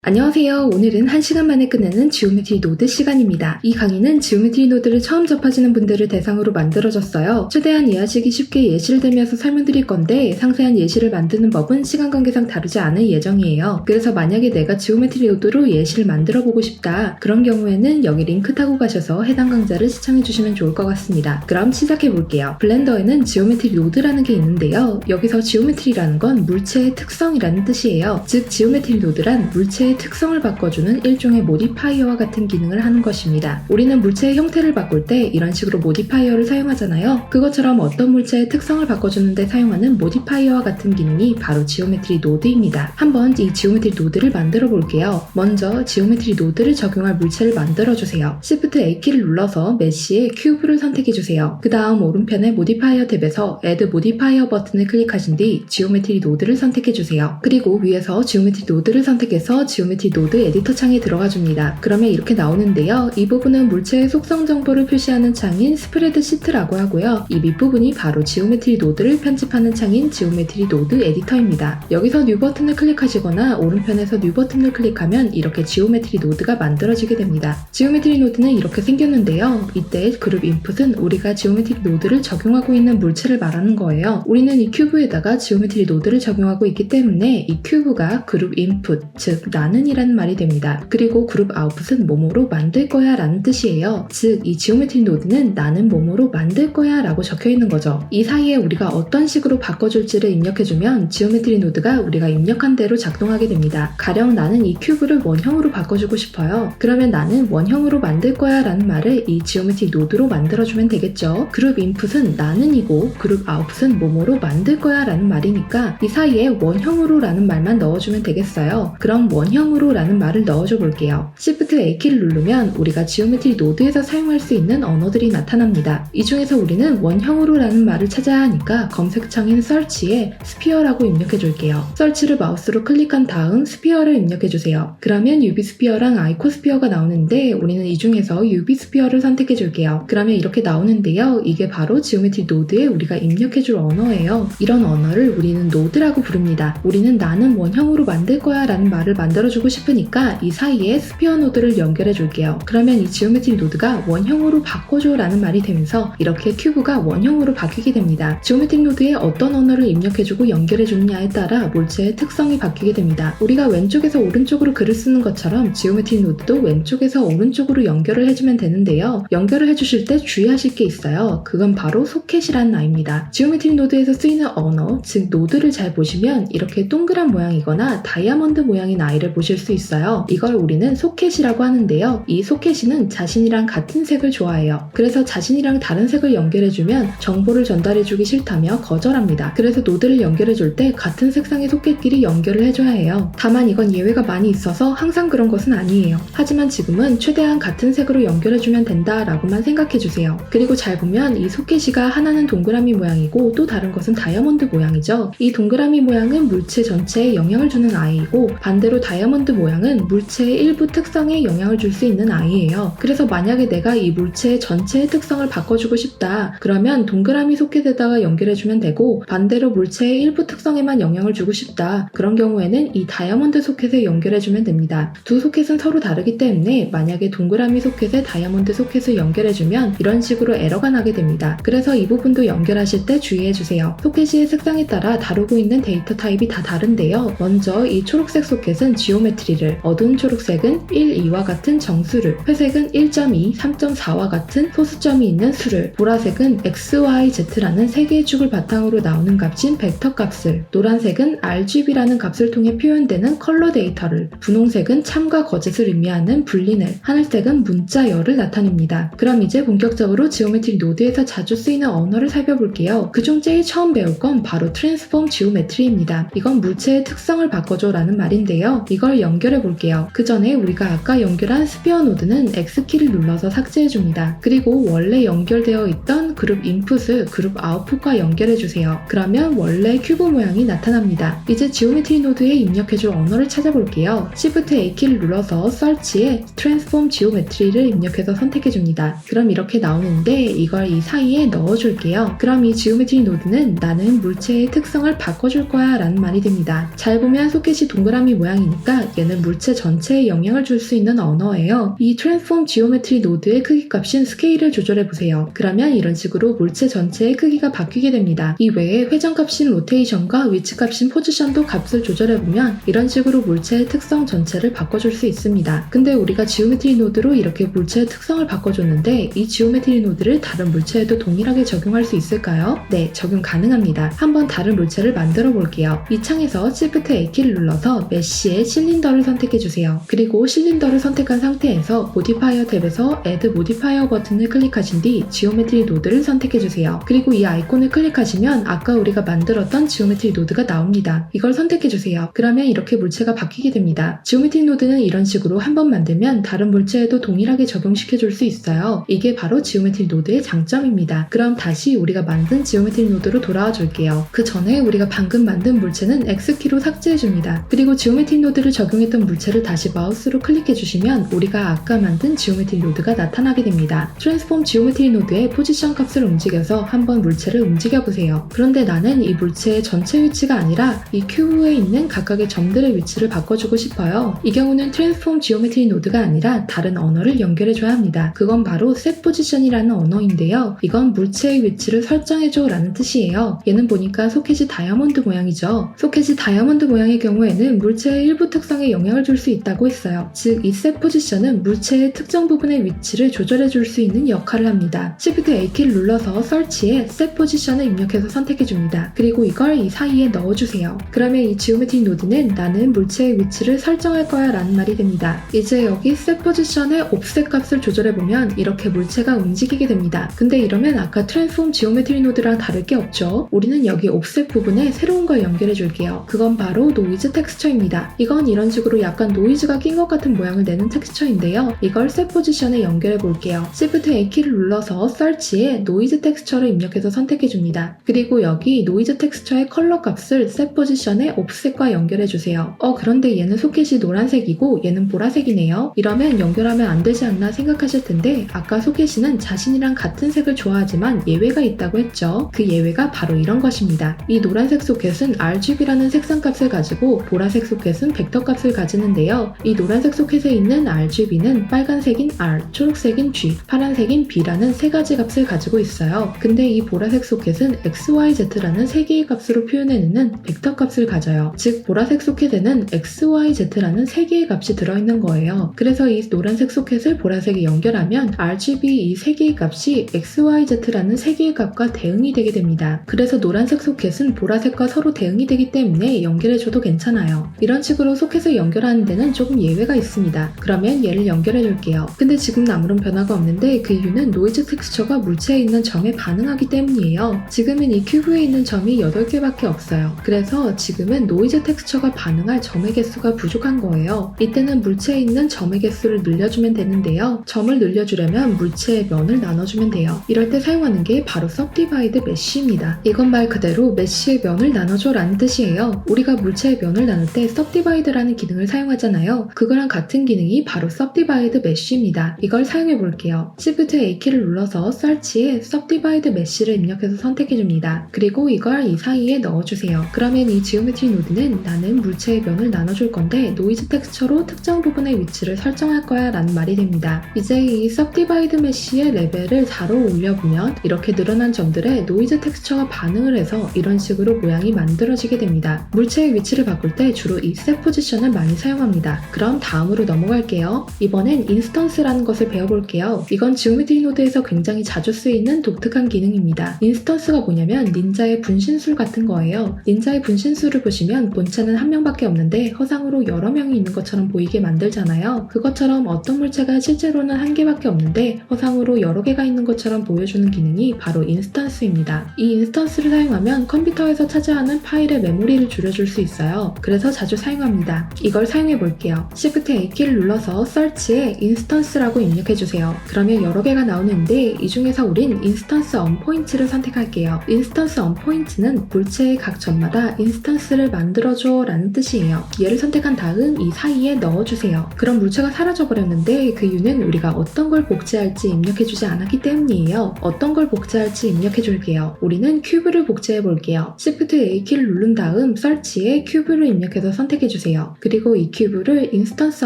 안녕하세요. 오늘은 1시간 만에 끝내는 지오메트리 노드 시간입니다. 이 강의는 지오메트리 노드를 처음 접하시는 분들을 대상으로 만들어졌어요. 최대한 이해하시기 쉽게 예시를 들면서 설명드릴 건데 상세한 예시를 만드는 법은 시간 관계상 다루지 않을 예정이에요. 그래서 만약에 내가 지오메트리 노드로 예시를 만들어 보고 싶다. 그런 경우에는 여기 링크 타고 가셔서 해당 강좌를 시청해 주시면 좋을 것 같습니다. 그럼 시작해 볼게요. 블렌더에는 지오메트리 노드라는 게 있는데요. 여기서 지오메트리라는 건 물체의 특성이라는 뜻이에요. 즉 지오메트리 노드란 물체의 특성을 바꿔주는 일종의 모디파이어와 같은 기능을 하는 것입니다. 우리는 물체의 형태를 바꿀 때 이런 식으로 모디파이어를 사용하잖아요. 그것처럼 어떤 물체의 특성을 바꿔주는 데 사용하는 모디파이어와 같은 기능이 바로 지오메트리 노드입니다. 한번 이 지오메트리 노드를 만들어 볼게요. 먼저 지오메트리 노드를 적용할 물체를 만들어주세요. Shift A키를 눌러서 메쉬에 큐브를 선택해주세요. 그 다음 오른편의 모디파이어 탭에서 Add Modifier 버튼을 클릭하신 뒤 지오메트리 노드를 선택해주세요. 그리고 위에서 지오메트리 노드를 선택해서 지오메트리 노드 에디터 창에 들어가 줍니다. 그러면 이렇게 나오는데요. 이 부분은 물체의 속성 정보를 표시하는 창인 스프레드 시트라고 하고요. 이 밑부분이 바로 지오메트리 노드를 편집하는 창인 지오메트리 노드 에디터입니다. 여기서 뉴 버튼을 클릭하시거나 오른편에서 뉴 버튼을 클릭하면 이렇게 지오메트리 노드가 만들어지게 됩니다. 지오메트리 노드는 이렇게 생겼는데요. 이때 그룹 인풋은 우리가 지오메트리 노드를 적용하고 있는 물체를 말하는 거예요. 우리는 이 큐브에다가 지오메트리 노드를 적용하고 있기 때문에 이 큐브가 그룹 인풋, 즉 나는 이라는 말이 됩니다. 그리고 그룹 아웃풋은 뭐뭐로 만들 거야 라는 뜻이에요. 즉 이 지오메트리 노드는 나는 뭐뭐로 만들 거야 라고 적혀 있는 거죠. 이 사이에 우리가 어떤 식으로 바꿔줄지를 입력해주면 지오메트리 노드가 우리가 입력한 대로 작동하게 됩니다. 가령 나는 이 큐브를 원형으로 바꿔주고 싶어요. 그러면 나는 원형으로 만들 거야 라는 말을 이 지오메트리 노드로 만들어주면 되겠죠. 그룹 인풋은 나는이고 그룹 아웃풋은 뭐뭐로 만들 거야 라는 말이니까 이 사이에 원형으로 라는 말만 넣어주면 되겠어요. 그럼 원형으로 라는 말을 넣어줘 볼게요. Shift A키를 누르면 우리가 지오메트리 노드에서 사용할 수 있는 언어들이 나타납니다. 이 중에서 우리는 원형으로 라는 말을 찾아야 하니까 검색창인 Search에 스피어라고 입력해 줄게요. Search를 마우스로 클릭한 다음 스피어를 입력해 주세요. 그러면 UV 스피어랑 아이코 스피어가 나오는데 우리는 이 중에서 UV 스피어를 선택해 줄게요. 그러면 이렇게 나오는데요. 이게 바로 지오메트리 노드에 우리가 입력해 줄 언어예요. 이런 언어를 우리는 노드라고 부릅니다. 우리는 나는 원형으로 만들 거야 라는 말을 만들어주고 싶으니까 이 사이에 스피어 노드를 연결해 줄게요. 그러면 이 지오메트리 노드가 원형으로 바꿔줘 라는 말이 되면서 이렇게 큐브가 원형으로 바뀌게 됩니다. 지오메트리 노드에 어떤 언어를 입력해주고 연결해 주느냐에 따라 물체의 특성이 바뀌게 됩니다. 우리가 왼쪽에서 오른쪽으로 글을 쓰는 것처럼 지오메트리 노드도 왼쪽에서 오른쪽으로 연결을 해주면 되는데요. 연결을 해주실 때 주의하실 게 있어요. 그건 바로 소켓이라는 아이입니다. 지오메트리 노드에서 쓰이는 언어, 즉 노드를 잘 보시면 이렇게 동그란 모양이거나 다이아몬드 모양인 아이를 보실 수 있어요. 이걸 우리는 소켓이라고 하는데요. 이 소켓이는 자신이랑 같은 색을 좋아해요. 그래서 자신이랑 다른 색을 연결해주면 정보를 전달해주기 싫다며 거절합니다. 그래서 노드를 연결해줄 때 같은 색상의 소켓끼리 연결을 해줘야 해요. 다만 이건 예외가 많이 있어서 항상 그런 것은 아니에요. 하지만 지금은 최대한 같은 색으로 연결해주면 된다라고만 생각해주세요. 그리고 잘 보면 이 소켓이가 하나는 동그라미 모양이고 또 다른 것은 다이아몬드 모양이죠. 이 동그라미 모양은 물체 전체에 영향을 주는 아이이고 반대로 다이아몬드 모양은 물체의 일부 특성에 영향을 줄 수 있는 아이예요. 그래서 만약에 내가 이 물체의 전체의 특성을 바꿔주고 싶다. 그러면 동그라미 소켓에다가 연결해주면 되고 반대로 물체의 일부 특성에만 영향을 주고 싶다. 그런 경우에는 이 다이아몬드 소켓에 연결해주면 됩니다. 두 소켓은 서로 다르기 때문에 만약에 동그라미 소켓에 다이아몬드 소켓을 연결해주면 이런 식으로 에러가 나게 됩니다. 그래서 이 부분도 연결하실 때 주의해주세요. 소켓의 색상에 따라 다루고 있는 데이터 타입이 다 다른데요. 먼저 이 초록색 소켓은 지오메트리를, 어두운 초록색은 1, 2와 같은 정수를, 회색은 1.2, 3.4와 같은 소수점이 있는 수를, 보라색은 x, y, z라는 세 개의 축을 바탕으로 나오는 값인 벡터 값을, 노란색은 RGB라는 값을 통해 표현되는 컬러 데이터를, 분홍색은 참과 거짓을 의미하는 불린을, 하늘색은 문자열을 나타냅니다. 그럼 이제 본격적으로 지오메트리 노드에서 자주 쓰이는 언어를 살펴볼게요. 그중 제일 처음 배울 건 바로 트랜스폼 지오메트리입니다. 이건 물체의 특성을 바꿔줘 라는 말인데요. 이걸 연결해 볼게요. 그 전에 우리가 아까 연결한 스피어 노드는 X키를 눌러서 삭제해줍니다. 그리고 원래 연결되어 있던 그룹 인풋을 그룹 아웃풋과 연결해주세요. 그러면 원래 큐브 모양이 나타납니다. 이제 지오메트리 노드에 입력해줄 언어를 찾아볼게요. Shift A키를 눌러서 Search에 Transform Geometry를 입력해서 선택해줍니다. 그럼 이렇게 나오는데 이걸 이 사이에 넣어줄게요. 그럼 이 지오메트리 노드는 나는 물체의 특성을 바꿔줄 거야 라는 말이 됩니다. 잘 보면 소켓이 동그라미 모양이니까 아니라 얘는 물체 전체에 영향을 줄 수 있는 언어예요. 이 트랜스폼 지오메트리 노드의 크기 값인 스케일을 조절해보세요. 그러면 이런 식으로 물체 전체의 크기가 바뀌게 됩니다. 이 외에 회전값인 로테이션과 위치값인 포지션도 값을 조절해보면 이런 식으로 물체의 특성 전체를 바꿔줄 수 있습니다. 근데 우리가 지오메트리 노드로 이렇게 물체의 특성을 바꿔줬는데 이 지오메트리 노드를 다른 물체에도 동일하게 적용할 수 있을까요? 네, 적용 가능합니다. 한번 다른 물체를 만들어 볼게요. 이 창에서 Shift A키를 눌러서 메쉬의 실린더를 선택해주세요. 그리고 실린더를 선택한 상태에서 모디파이어 탭에서 Add Modifier 버튼을 클릭하신 뒤 지오메트리 노드를 선택해주세요. 그리고 이 아이콘을 클릭하시면 아까 우리가 만들었던 지오메트리 노드가 나옵니다. 이걸 선택해주세요. 그러면 이렇게 물체가 바뀌게 됩니다. 지오메트리 노드는 이런 식으로 한번 만들면 다른 물체에도 동일하게 적용시켜줄 수 있어요. 이게 바로 지오메트리 노드의 장점입니다. 그럼 다시 우리가 만든 지오메트리 노드로 돌아와 줄게요. 그 전에 우리가 방금 만든 물체는 X키로 삭제해줍니다. 그리고 지오메트리 노드를 적용했던 물체를 다시 마우스로 클릭해주시면 우리가 아까 만든 지오메트리 노드가 나타나게 됩니다. 트랜스폼 지오메트리 노드의 포지션 값을 움직여서 한번 물체를 움직여보세요. 그런데 나는 이 물체의 전체 위치가 아니라 이 큐브에 있는 각각의 점들의 위치를 바꿔주고 싶어요. 이 경우는 트랜스폼 지오메트리 노드가 아니라 다른 언어를 연결해줘야 합니다. 그건 바로 set position이라는 언어인데요. 이건 물체의 위치를 설정해줘 라는 뜻이에요. 얘는 보니까 소켓이 다이아몬드 모양이죠. 소켓이 다이아몬드 모양의 경우에는 물체의 일부 특성에 영향을 줄 수 있다고 했어요. 즉, 이 set position은 물체의 특정 부분의 위치를 조절해줄 수 있는 역할을 합니다. Shift A키를 눌러서 Search에 set position을 입력해서 선택해줍니다. 그리고 이걸 이 사이에 넣어주세요. 그러면 이 지오메트리 노드는 나는 물체의 위치를 설정할 거야 라는 말이 됩니다. 이제 여기 set position의 offset 값을 조절해보면 이렇게 물체가 움직이게 됩니다. 근데 이러면 아까 트랜스폼 지오메트리 노드랑 다를 게 없죠? 우리는 여기 offset 부분에 새로운 걸 연결해줄게요. 그건 바로 노이즈 텍스처입니다. 이건 이런 식으로 약간 노이즈가 낀 것 같은 모양을 내는 텍스처인데요. 이걸 set position에 연결해볼게요. Shift A키를 눌러서 Search에 노이즈 텍스처를 입력해서 선택해줍니다. 그리고 여기 노이즈 텍스처의 컬러 값을 set position의 offset과 연결해주세요. 그런데 얘는 소켓이 노란색이고 얘는 보라색이네요. 이러면 연결하면 안 되지 않나 생각하실 텐데 아까 소켓이는 자신이랑 같은 색을 좋아하지만 예외가 있다고 했죠. 그 예외가 바로 이런 것입니다. 이 노란색 소켓은 RGB라는 색상 값을 가지고 보라색 소켓은 벡터 값을 가지는데요. 이 노란색 소켓에 있는 RGB는 빨간색인 R, 초록색인 G, 파란색인 B라는 세 가지 값을 가지고 있어요. 근데 이 보라색 소켓은 XYZ라는 세 개의 값으로 표현해내는 벡터 값을 가져요. 즉, 보라색 소켓에는 XYZ라는 세 개의 값이 들어있는 거예요. 그래서 이 노란색 소켓을 보라색에 연결하면 RGB 이 세 개의 값이 XYZ라는 세 개의 값과 대응이 되게 됩니다. 그래서 노란색 소켓은 보라색과 서로 대응이 되기 때문에 연결해줘도 괜찮아요. 이런 식으로 소켓을 연결하는 데는 조금 예외가 있습니다. 그러면 얘를 연결해줄게요. 근데 지금은 아무런 변화가 없는데 그 이유는 노이즈 텍스처가 물체에 있는 점에 반응하기 때문이에요. 지금은 이 큐브에 있는 점이 8개밖에 없어요. 그래서 지금은 노이즈 텍스처가 반응할 점의 개수가 부족한 거예요. 이때는 물체에 있는 점의 개수를 늘려주면 되는데요. 점을 늘려주려면 물체의 면을 나눠주면 돼요. 이럴 때 사용하는 게 바로 subdivide mesh입니다. 이건 말 그대로 mesh의 면을 나눠줘 라는 뜻이에요. 우리가 물체의 면을 나눌 때 subdivide라는 기능을 사용하잖아요. 그거랑 같은 기능이 바로 subdivide mesh입니다. 이걸 사용해 볼게요. Shift A키를 눌러서 Search에 subdivide mesh를 입력해서 선택해줍니다. 그리고 이걸 이 사이에 넣어주세요. 그러면 이 지오메트리 노드는 나는 물체의 면을 나눠줄 건데 노이즈 텍스처로 특정 부분의 위치를 설정할 거야 라는 말이 됩니다. 이제 이 subdivide mesh의 레벨을 4로 올려보면 이렇게 늘어난 점들에 노이즈 텍스처가 반응을 해서 이런 식으로 모양이 만들어지게 됩니다. 물체의 위치를 바꿀 때 주로 이 set position을 많이 사용합니다. 그럼 다음으로 넘어갈게요. 이번엔 인스턴스라는 것을 배워볼게요. 이건 지오메트리 노드에서 굉장히 자주 쓰이는 독특한 기능입니다. 인스턴스가 뭐냐면 닌자의 분신술 같은 거예요. 닌자의 분신술을 보시면 본체는 한 명밖에 없는데 허상으로 여러 명이 있는 것처럼 보이게 만들잖아요. 그것처럼 어떤 물체가 실제로는 한 개밖에 없는데 허상으로 여러 개가 있는 것처럼 보여주는 기능이 바로 인스턴스입니다. 이 인스턴스를 사용하면 컴퓨터에서 차지하는 파일의 메모리를 줄여줄 수 있어요. 그래서 자주 사용합니다. 이걸 사용해 볼게요. Shift A키를 눌러서 Search에 인스턴스라고 입력해주세요. 그러면 여러 개가 나오는데 이 중에서 우린 인스턴스 언포인트를 선택할게요. 인스턴스 언포인트는 물체의 각 점마다 인스턴스를 만들어줘 라는 뜻이에요. 얘를 선택한 다음 이 사이에 넣어주세요. 그럼 물체가 사라져버렸는데 그 이유는 우리가 어떤 걸 복제할지 입력해주지 않았기 때문이에요. 어떤 걸 복제할지 입력해줄게요. 우리는 큐브를 복제해볼게요. Shift A키를 누른 다음 Search에 큐브를 입력해서 선택해주세요. 주세요. 그리고 이 큐브를 인스턴스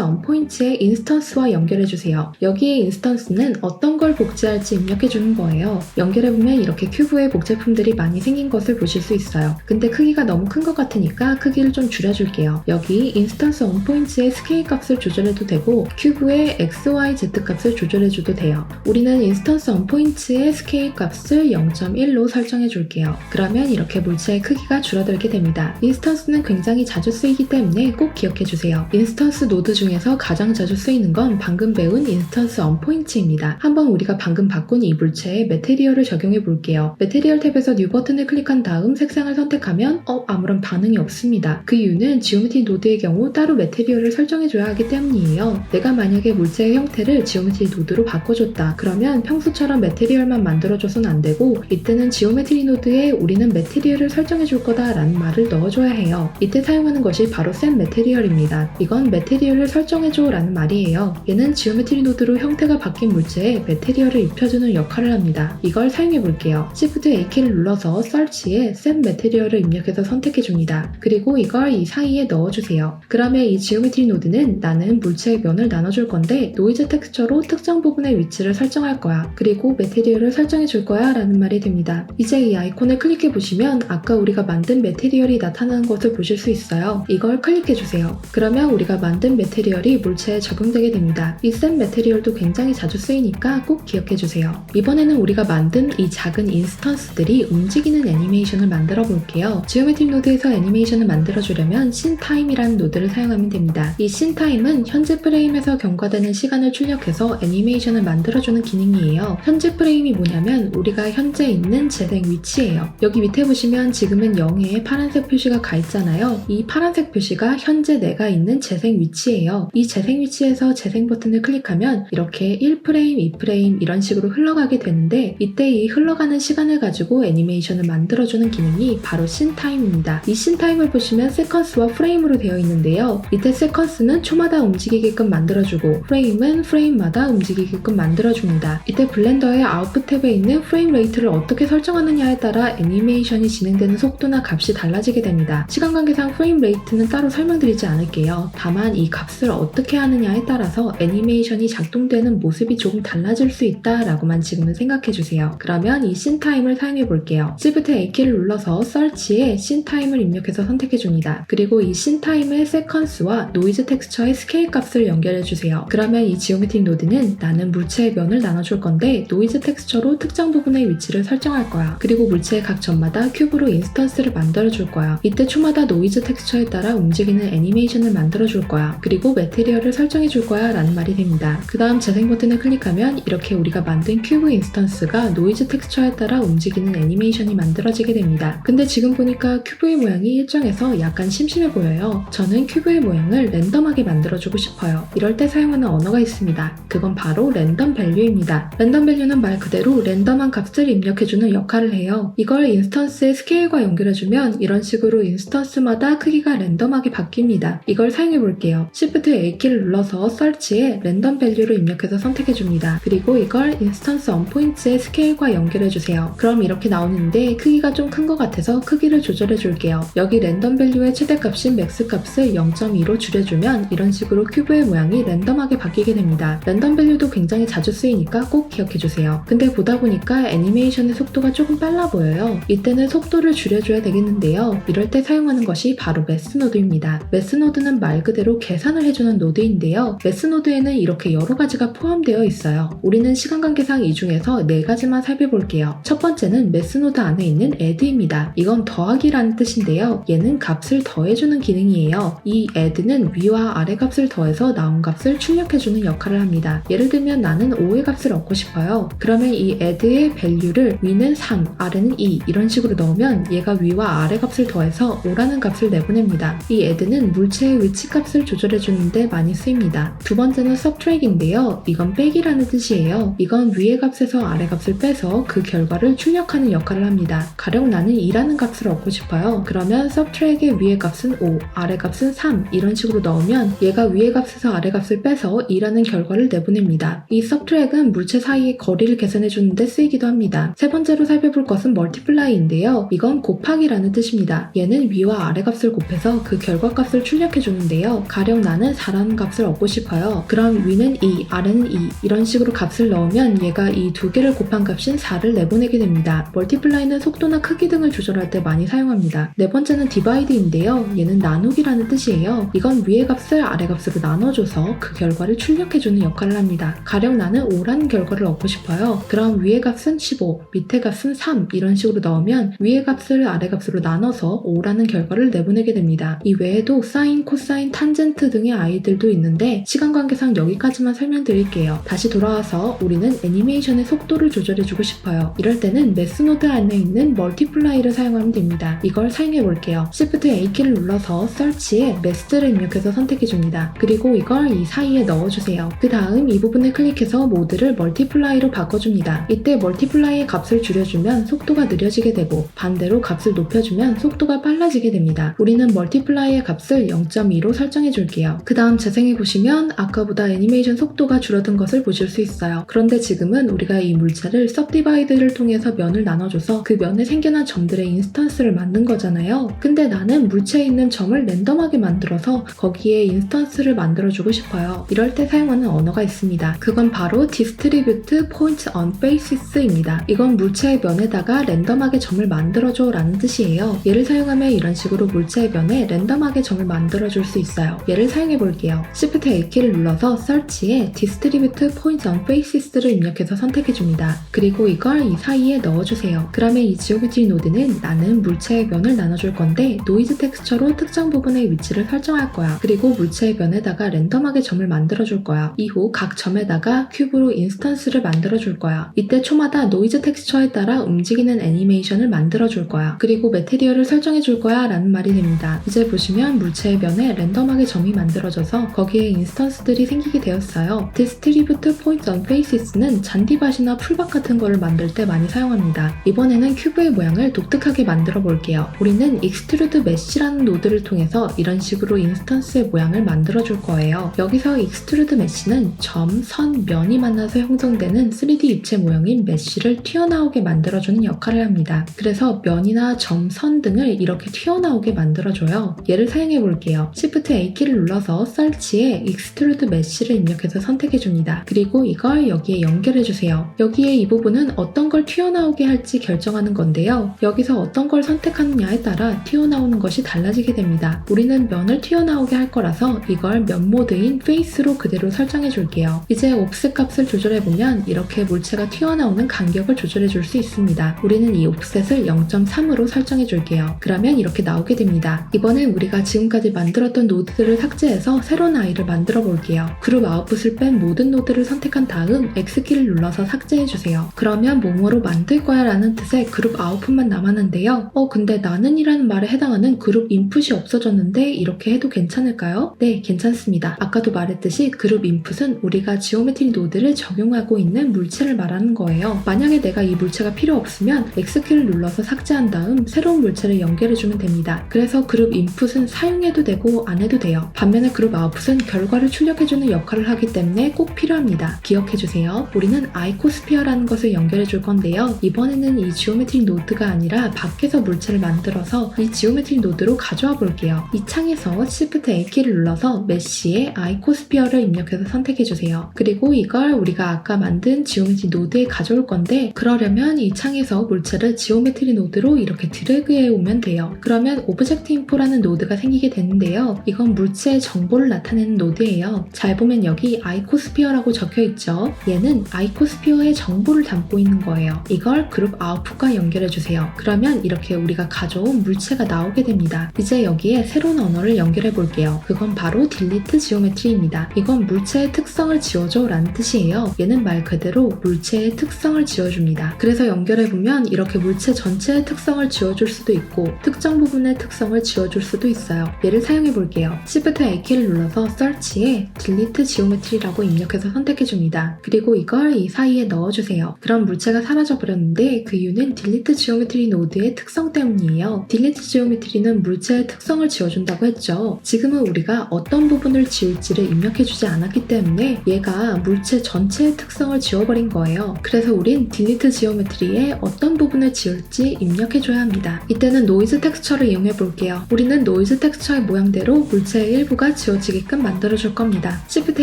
언포인트의 인스턴스와 연결해주세요. 여기에 인스턴스는 어떤 걸 복제할지 입력해주는 거예요. 연결해보면 이렇게 큐브에 복제품들이 많이 생긴 것을 보실 수 있어요. 근데 크기가 너무 큰 것 같으니까 크기를 좀 줄여줄게요. 여기 인스턴스 언포인트의 스케일 값을 조절해도 되고 큐브의 x, y, z 값을 조절해줘도 돼요. 우리는 인스턴스 언포인트의 스케일 값을 0.1로 설정해줄게요. 그러면 이렇게 물체의 크기가 줄어들게 됩니다. 인스턴스는 굉장히 자주 쓰이기 때문에 꼭 기억해주세요. 인스턴스 노드 중에서 가장 자주 쓰이는 건 방금 배운 인스턴스 언포인트입니다. 한번 우리가 방금 바꾼 이 물체에 매테리얼을 적용해 볼게요. 매테리얼 탭에서 뉴 버튼을 클릭한 다음 색상을 선택하면 아무런 반응이 없습니다. 그 이유는 지오메트리 노드의 경우 따로 매테리얼을 설정해줘야 하기 때문이에요. 내가 만약에 물체의 형태를 지오메트리 노드로 바꿔줬다. 그러면 평소처럼 매테리얼만 만들어줘서는 안 되고 이때는 지오메트리 노드에 우리는 매테리얼을 설정해줄 거다 라는 말을 넣어줘야 해요. 이때 사용하는 것이 바로 set 매테리얼입니다. 이건 매테리얼을 설정해줘 라는 말이에요. 얘는 지오메트리 노드로 형태가 바뀐 물체에 매테리얼을 입혀주는 역할을 합니다. 이걸 사용해 볼게요. Shift A키를 눌러서 Search에 set 매테리얼을 입력해서 선택해줍니다. 그리고 이걸 이 사이에 넣어주세요. 그러면 이 지오메트리 노드는 나는 물체의 면을 나눠줄 건데 노이즈 텍스처로 특정 부분의 위치를 설정할 거야. 그리고 매테리얼을 설정해 줄 거야 라는 말이 됩니다. 이제 이 아이콘을 클릭해 보시면 아까 우리가 만든 매테리얼이 나타나는 것을 보실 수 있어요. 이걸 클릭해 주세요. 그러면 우리가 만든 매테리얼이 물체에 적용되게 됩니다. 이 set 매테리얼도 굉장히 자주 쓰이니까 꼭 기억해 주세요. 이번에는 우리가 만든 이 작은 인스턴스들이 움직이는 애니메이션을 만들어 볼게요. 지오메트리 노드에서 애니메이션을 만들어 주려면 씬타임이라는 노드를 사용하면 됩니다. 이 씬타임은 현재 프레임에서 경과되는 시간을 출력해서 애니메이션을 만들어주는 기능이에요. 현재 프레임이 뭐냐면 우리가 현재 있는 재생 위치예요. 여기 밑에 보시면 지금은 0에 파란색 표시가 가 있잖아요. 이 파란색 표시가 현재 내가 있는 재생 위치예요. 이 재생 위치에서 재생 버튼을 클릭하면 이렇게 1프레임, 2프레임 이런 식으로 흘러가게 되는데 이때 이 흘러가는 시간을 가지고 애니메이션을 만들어주는 기능이 바로 씬타임입니다. 이 씬타임을 보시면 세컨스와 프레임으로 되어 있는데요. 이때 세컨스는 초마다 움직이게끔 만들어주고 프레임은 프레임마다 움직이게끔 만들어줍니다. 이때 블렌더의 아웃풋 탭에 있는 프레임 레이트를 어떻게 설정하느냐에 따라 애니메이션이 진행되는 속도나 값이 달라지게 됩니다. 시간 관계상 프레임 레이트는 따로 설명드리지 않을게요. 다만 이 값을 어떻게 하느냐에 따라서 애니메이션이 작동되는 모습이 조금 달라질 수 있다라고만 지금은 생각해주세요. 그러면 이 씬타임을 사용해 볼게요. Shift A키를 눌러서 Search에 씬타임을 입력해서 선택해줍니다. 그리고 이 씬타임의 세컨스와 노이즈 텍스처의 스케일 값을 연결해주세요. 그러면 이 지오메트리 노드는 나는 물체의 면을 나눠줄 건데 노이즈 텍스처로 특정 부분의 위치를 설정할 거야. 그리고 물체의 각 점마다 큐브로 인스턴스를 만들어줄 거야. 이때 초마다 노이즈 텍스처에 따라 움직이는 애니메이션을 만들어줄 거야. 그리고 매테리얼을 설정해줄 거야 라는 말이 됩니다. 그 다음 재생 버튼을 클릭하면 이렇게 우리가 만든 큐브 인스턴스가 노이즈 텍스처에 따라 움직이는 애니메이션이 만들어지게 됩니다. 근데 지금 보니까 큐브의 모양이 일정해서 약간 심심해 보여요. 저는 큐브의 모양을 랜덤하게 만들어주고 싶어요. 이럴 때 사용하는 언어가 있습니다. 그건 바로 랜덤 밸류입니다. 랜덤 밸류는 말 그대로 랜덤한 값을 입력해주는 역할을 해요. 이걸 인스턴스의 스케일과 연결해주면 이런 식으로 인스턴스마다 크기가 랜덤하게 바뀝니다. 이걸 사용해볼게요. Shift A키를 눌러서 Search에 랜덤 밸류를 입력해서 선택해줍니다. 그리고 이걸 인스턴스 언포인트의 스케일과 연결해주세요. 그럼 이렇게 나오는데 크기가 좀 큰 것 같아서 크기를 조절해줄게요. 여기 랜덤 밸류의 최대값인 맥스 값을 0.2로 줄여주면 이런 식으로 큐브의 모양이 랜덤하게 바뀌게 됩니다. 랜덤 밸류도 굉장히 자주 쓰이니까 꼭 기억해주세요. 근데 보다 보니까 애니메이션의 속도가 조금 빨라 보여요. 이때는 속도를 줄여줘야 되겠는데요. 이럴 때 사용하는 것이 바로 매스 노드입니다. 매스 노드는 말 그대로 계산을 해주는 노드인데요. 매스 노드에는 이렇게 여러 가지가 포함되어 있어요. 우리는 시간 관계상 이 중에서 4가지만 살펴볼게요. 첫 번째는 매스 노드 안에 있는 add입니다. 이건 더하기라는 뜻인데요. 얘는 값을 더해주는 기능이에요. 이 add는 위와 아래 값을 더해서 나온 값을 출력해주는 역할을 합니다. 예를 들면 나는 5의 값을 얻고 싶어요. 그러면 이 add의 value를 위는 3, 아래는 2 이런 식으로 넣으면 얘가 위와 아래 값을 더해서 5라는 값을 내보냅니다. 이 add는 물체의 위치 값을 조절해주는데 많이 쓰입니다. 두 번째는 subtract인데요. 이건 빼기라는 뜻이에요. 이건 위의 값에서 아래 값을 빼서 그 결과를 출력하는 역할을 합니다. 가령 나는 2라는 값을 얻고 싶어요. 그러면 subtract의 위의 값은 5, 아래 값은 3 이런 식으로 넣으면 얘가 위의 값에서 아래 값을 빼서 2라는 결과를 내보냅니다. 이 subtract은 물체 사이의 거리를 계산해주는 데 쓰이기도 합니다. 세 번째로 살펴볼 것은 multiply인데요. 이건 곱하기라는 뜻입니다. 얘는 위와 아래 값을 곱해서 그 결과 값을 출력해 주는데요. 가령 나는 4라는 값을 얻고 싶어요. 그럼 위는 2, 아래는 2 이런 식으로 값을 넣으면 얘가 이 두 개를 곱한 값인 4를 내보내게 됩니다. 멀티플라이는 속도나 크기 등을 조절할 때 많이 사용합니다. 네 번째는 디바이드인데요. 얘는 나누기라는 뜻이에요. 이건 위의 값을 아래 값으로 나눠줘서 그 결과를 출력해주는 역할을 합니다. 가령 나는 5라는 결과를 얻고 싶어요. 그럼 위의 값은 15, 밑의 값은 3 이런 식으로 넣으면 위의 값을 아래 값으로 나눠서 5라는 결과를 내보내게 됩니다. 이 외에도 사인, 코사인, 탄젠트 등의 아이들도 있는데 시간 관계상 여기까지만 설명드릴게요. 다시 돌아와서 우리는 애니메이션의 속도를 조절해주고 싶어요. 이럴 때는 매스노드 안에 있는 멀티플라이를 사용하면 됩니다. 이걸 사용해볼게요. Shift A키를 눌러서 서치에 매스를 입력해서 선택해줍니다. 그리고 이걸 이 사이에 넣어주세요. 그 다음 이 부분을 클릭해서 모드를 멀티플라이로 바꿔줍니다. 이때 멀티플라이의 값을 줄여주면 속도가 느려지게 되고 반대로 값을 높여주면 속도가 빨라지게 됩니다. 우리는 멀티플라이의 값을 0.2로 설정해줄게요. 그 다음 재생해보시면 아까보다 애니메이션 속도가 줄어든 것을 보실 수 있어요. 그런데 지금은 우리가 이 물체를 서브디바이드를 통해서 면을 나눠줘서 그 면에 생겨난 점들의 인스턴스를 만든 거잖아요. 근데 나는 물체에 있는 점을 랜덤하게 만들어서 거기에 인스턴스를 만들어주고 싶어요. 이럴 때 사용하는 언어가 있습니다. 그건 바로 Distribute Points on Bases입니다. 이건 물체의 면에다가 랜덤하게 점을 만들어줘 라는 뜻이에요. 얘를 사용하면 이런 식으로 물체의 면에 랜덤하게 점을 만들어줄 수 있어요. 얘를 사용해볼게요. Shift A키를 눌러서 서치에 Distribute Points on Bases를 입력해서 선택해줍니다. 그리고 이걸 이 사이에 넣어주세요. 그러면 이 지오메트리 노드는 나는 물체의 면을 나눠줄 건데 노이즈 텍스처로 특정 부분의 위치를 설정할 거야. 그리고 물체의 면에다가 랜덤하게 점을 만들어줄 거야. 이후 각 점에다가 큐브로 인스턴스를 만들어줄 거야. 이때 초마다 노이즈 텍스처에 따라 움직이는 애니메이션을 만들어줄 거야. 그리고 매테리얼을 설정해줄 거야 라는 말이 됩니다. 이제 보시면 물체의 면에 랜덤하게 점이 만들어져서 거기에 인스턴스들이 생기게 되었어요. Distribute Points on Bases는 잔디밭이나 풀밭 같은 거를 만들 때 많이 사용합니다. 이번에는 큐브의 모양을 독특하게 만들어 볼게요. 우리는 Extrude Mesh라는 노드를 통해서 이런 식으로 인스턴스의 모양을 만들어 줄 거예요. 여기서 Extrude Mesh는 점, 선, 면이 만나서 형성되는 3D 입체 모형인 메쉬를 튀어나오게 만들어주는 역할을 합니다. 그래서 면이나 점, 선 등을 이렇게 튀어나오게 만들어줘요. 얘를 사용해 볼게요. Shift A키를 눌러서 설치에 Extrude Mesh를 입력해서 선택해줍니다. 그리고 이걸 여기에 연결해주세요. 여기에 이 부분은 어떤 걸 튀어나오게 할지 결정하는 건데요. 여기서 어떤 걸 선택하느냐에 따라 튀어나오는 것이 달라지게 됩니다. 우리는 면을 튀어나오게 할 거라서 이걸 면 모드인 페이스로 그대로 설정해 줄게요. 이제 옵셋 값을 조절해보면 이렇게 물체가 튀어나오는 간격을 조절해 줄 수 있습니다. 우리는 이 옵셋을 0.3으로 설정해 줄게요. 그러면 이렇게 나오게 됩니다. 이번엔 우리가 지금까지 만들었던 노드들을 삭제해서 새로운 아이를 만들어 볼게요. 그룹 아웃풋을 뺀 모든 노드를 선택한 다음 X키를 눌러서 삭제해 주세요. 그러면 뭐뭐로 만들 거야 라는 뜻의 그룹 아웃풋만 남았는데요. 근데 나는 이라는 말에 해당하는 그룹 인풋이 없어졌는데 이렇게 해도 괜찮을까요? 네, 괜찮습니다. 아까도 말했듯이 그룹 인풋은 우리가 지오메트리 노드를 적용하고 있는 물체를 말하는 거예요. 만약에 내가 이 물체가 필요 없으면 X키를 눌러서 삭제한 다음 새로운 물체를 연결해주면 됩니다. 그래서 그룹 인풋은 사용해도 되고 안 해도 돼요. 반면에 그룹 아웃풋은 결과를 출력해주는 역할을 하기 때문에 꼭 필요합니다. 기억해주세요. 우리는 아이코스피어라는 것을 연결해줄 건데요. 이번에는 이 지오메트리 노드가 아니라 밖에서 물체를 만들어서 이 지오메트리 노드로 가져와 볼게요. 이 창에서 Shift A키를 눌러서 메쉬에 아이코스피어를 입력해서 선택해주세요. 그리고 이걸 우리가 아까 만든 지오메트리 노드에 가져올 건데 그러려면 이 창에서 물체를 지오메트리 노드로 이렇게 드래그해 오면 돼요. 그러면 오브젝트 인포라는 노드가 생기게 되는데요. 이건 물체의 정보를 나타내는 노드예요. 잘 보면 여기 아이코스피어라고 적혀있죠. 얘는 아이코스피어의 정보를 담고 있는 거예요. 이걸 그룹 아웃풋과 연결해주세요. 그러면 이렇게 우리가 가져온 물체가 나오게 됩니다. 이제 여기에 새로운 언어를 연결해 볼게요. 그건 바로 Delete Geometry입니다. 이건 물체의 특성을 지워줘 라는 뜻이에요. 얘는 말 그대로 물체의 특성을 지워줍니다. 그래서 연결해보면 이렇게 물체 전체의 특성을 지워줄 수도 있고 특정 부분의 특성을 지워줄 수도 있어요. 얘를 사용해 볼게요. Shift A키를 눌러서 서치에 Delete Geometry라고 입력해서 선택해줍니다. 그리고 이걸 이 사이에 넣어주세요. 그럼 물체가 사라져버렸는데 그 이유는 Delete Geometry 노드의 특성 때문이에요. Delete Geometry는 물체의 특성을 지워준다고 했죠. 지금은 우리가 어떤 부분을 지울지를 입력해주지 않았기 때문에 얘가 물체 전체의 특성을 지워버린 거예요. 그래서 우린 Delete Geometry의 어떤 부분을 지울지 입력해줘야 합니다. 이때는 노이즈 텍스처를 이용해 볼게요. 우리는 노이즈 텍스처 텍스처의 모양대로 물체의 일부가 지워지게끔 만들어줄 겁니다. Shift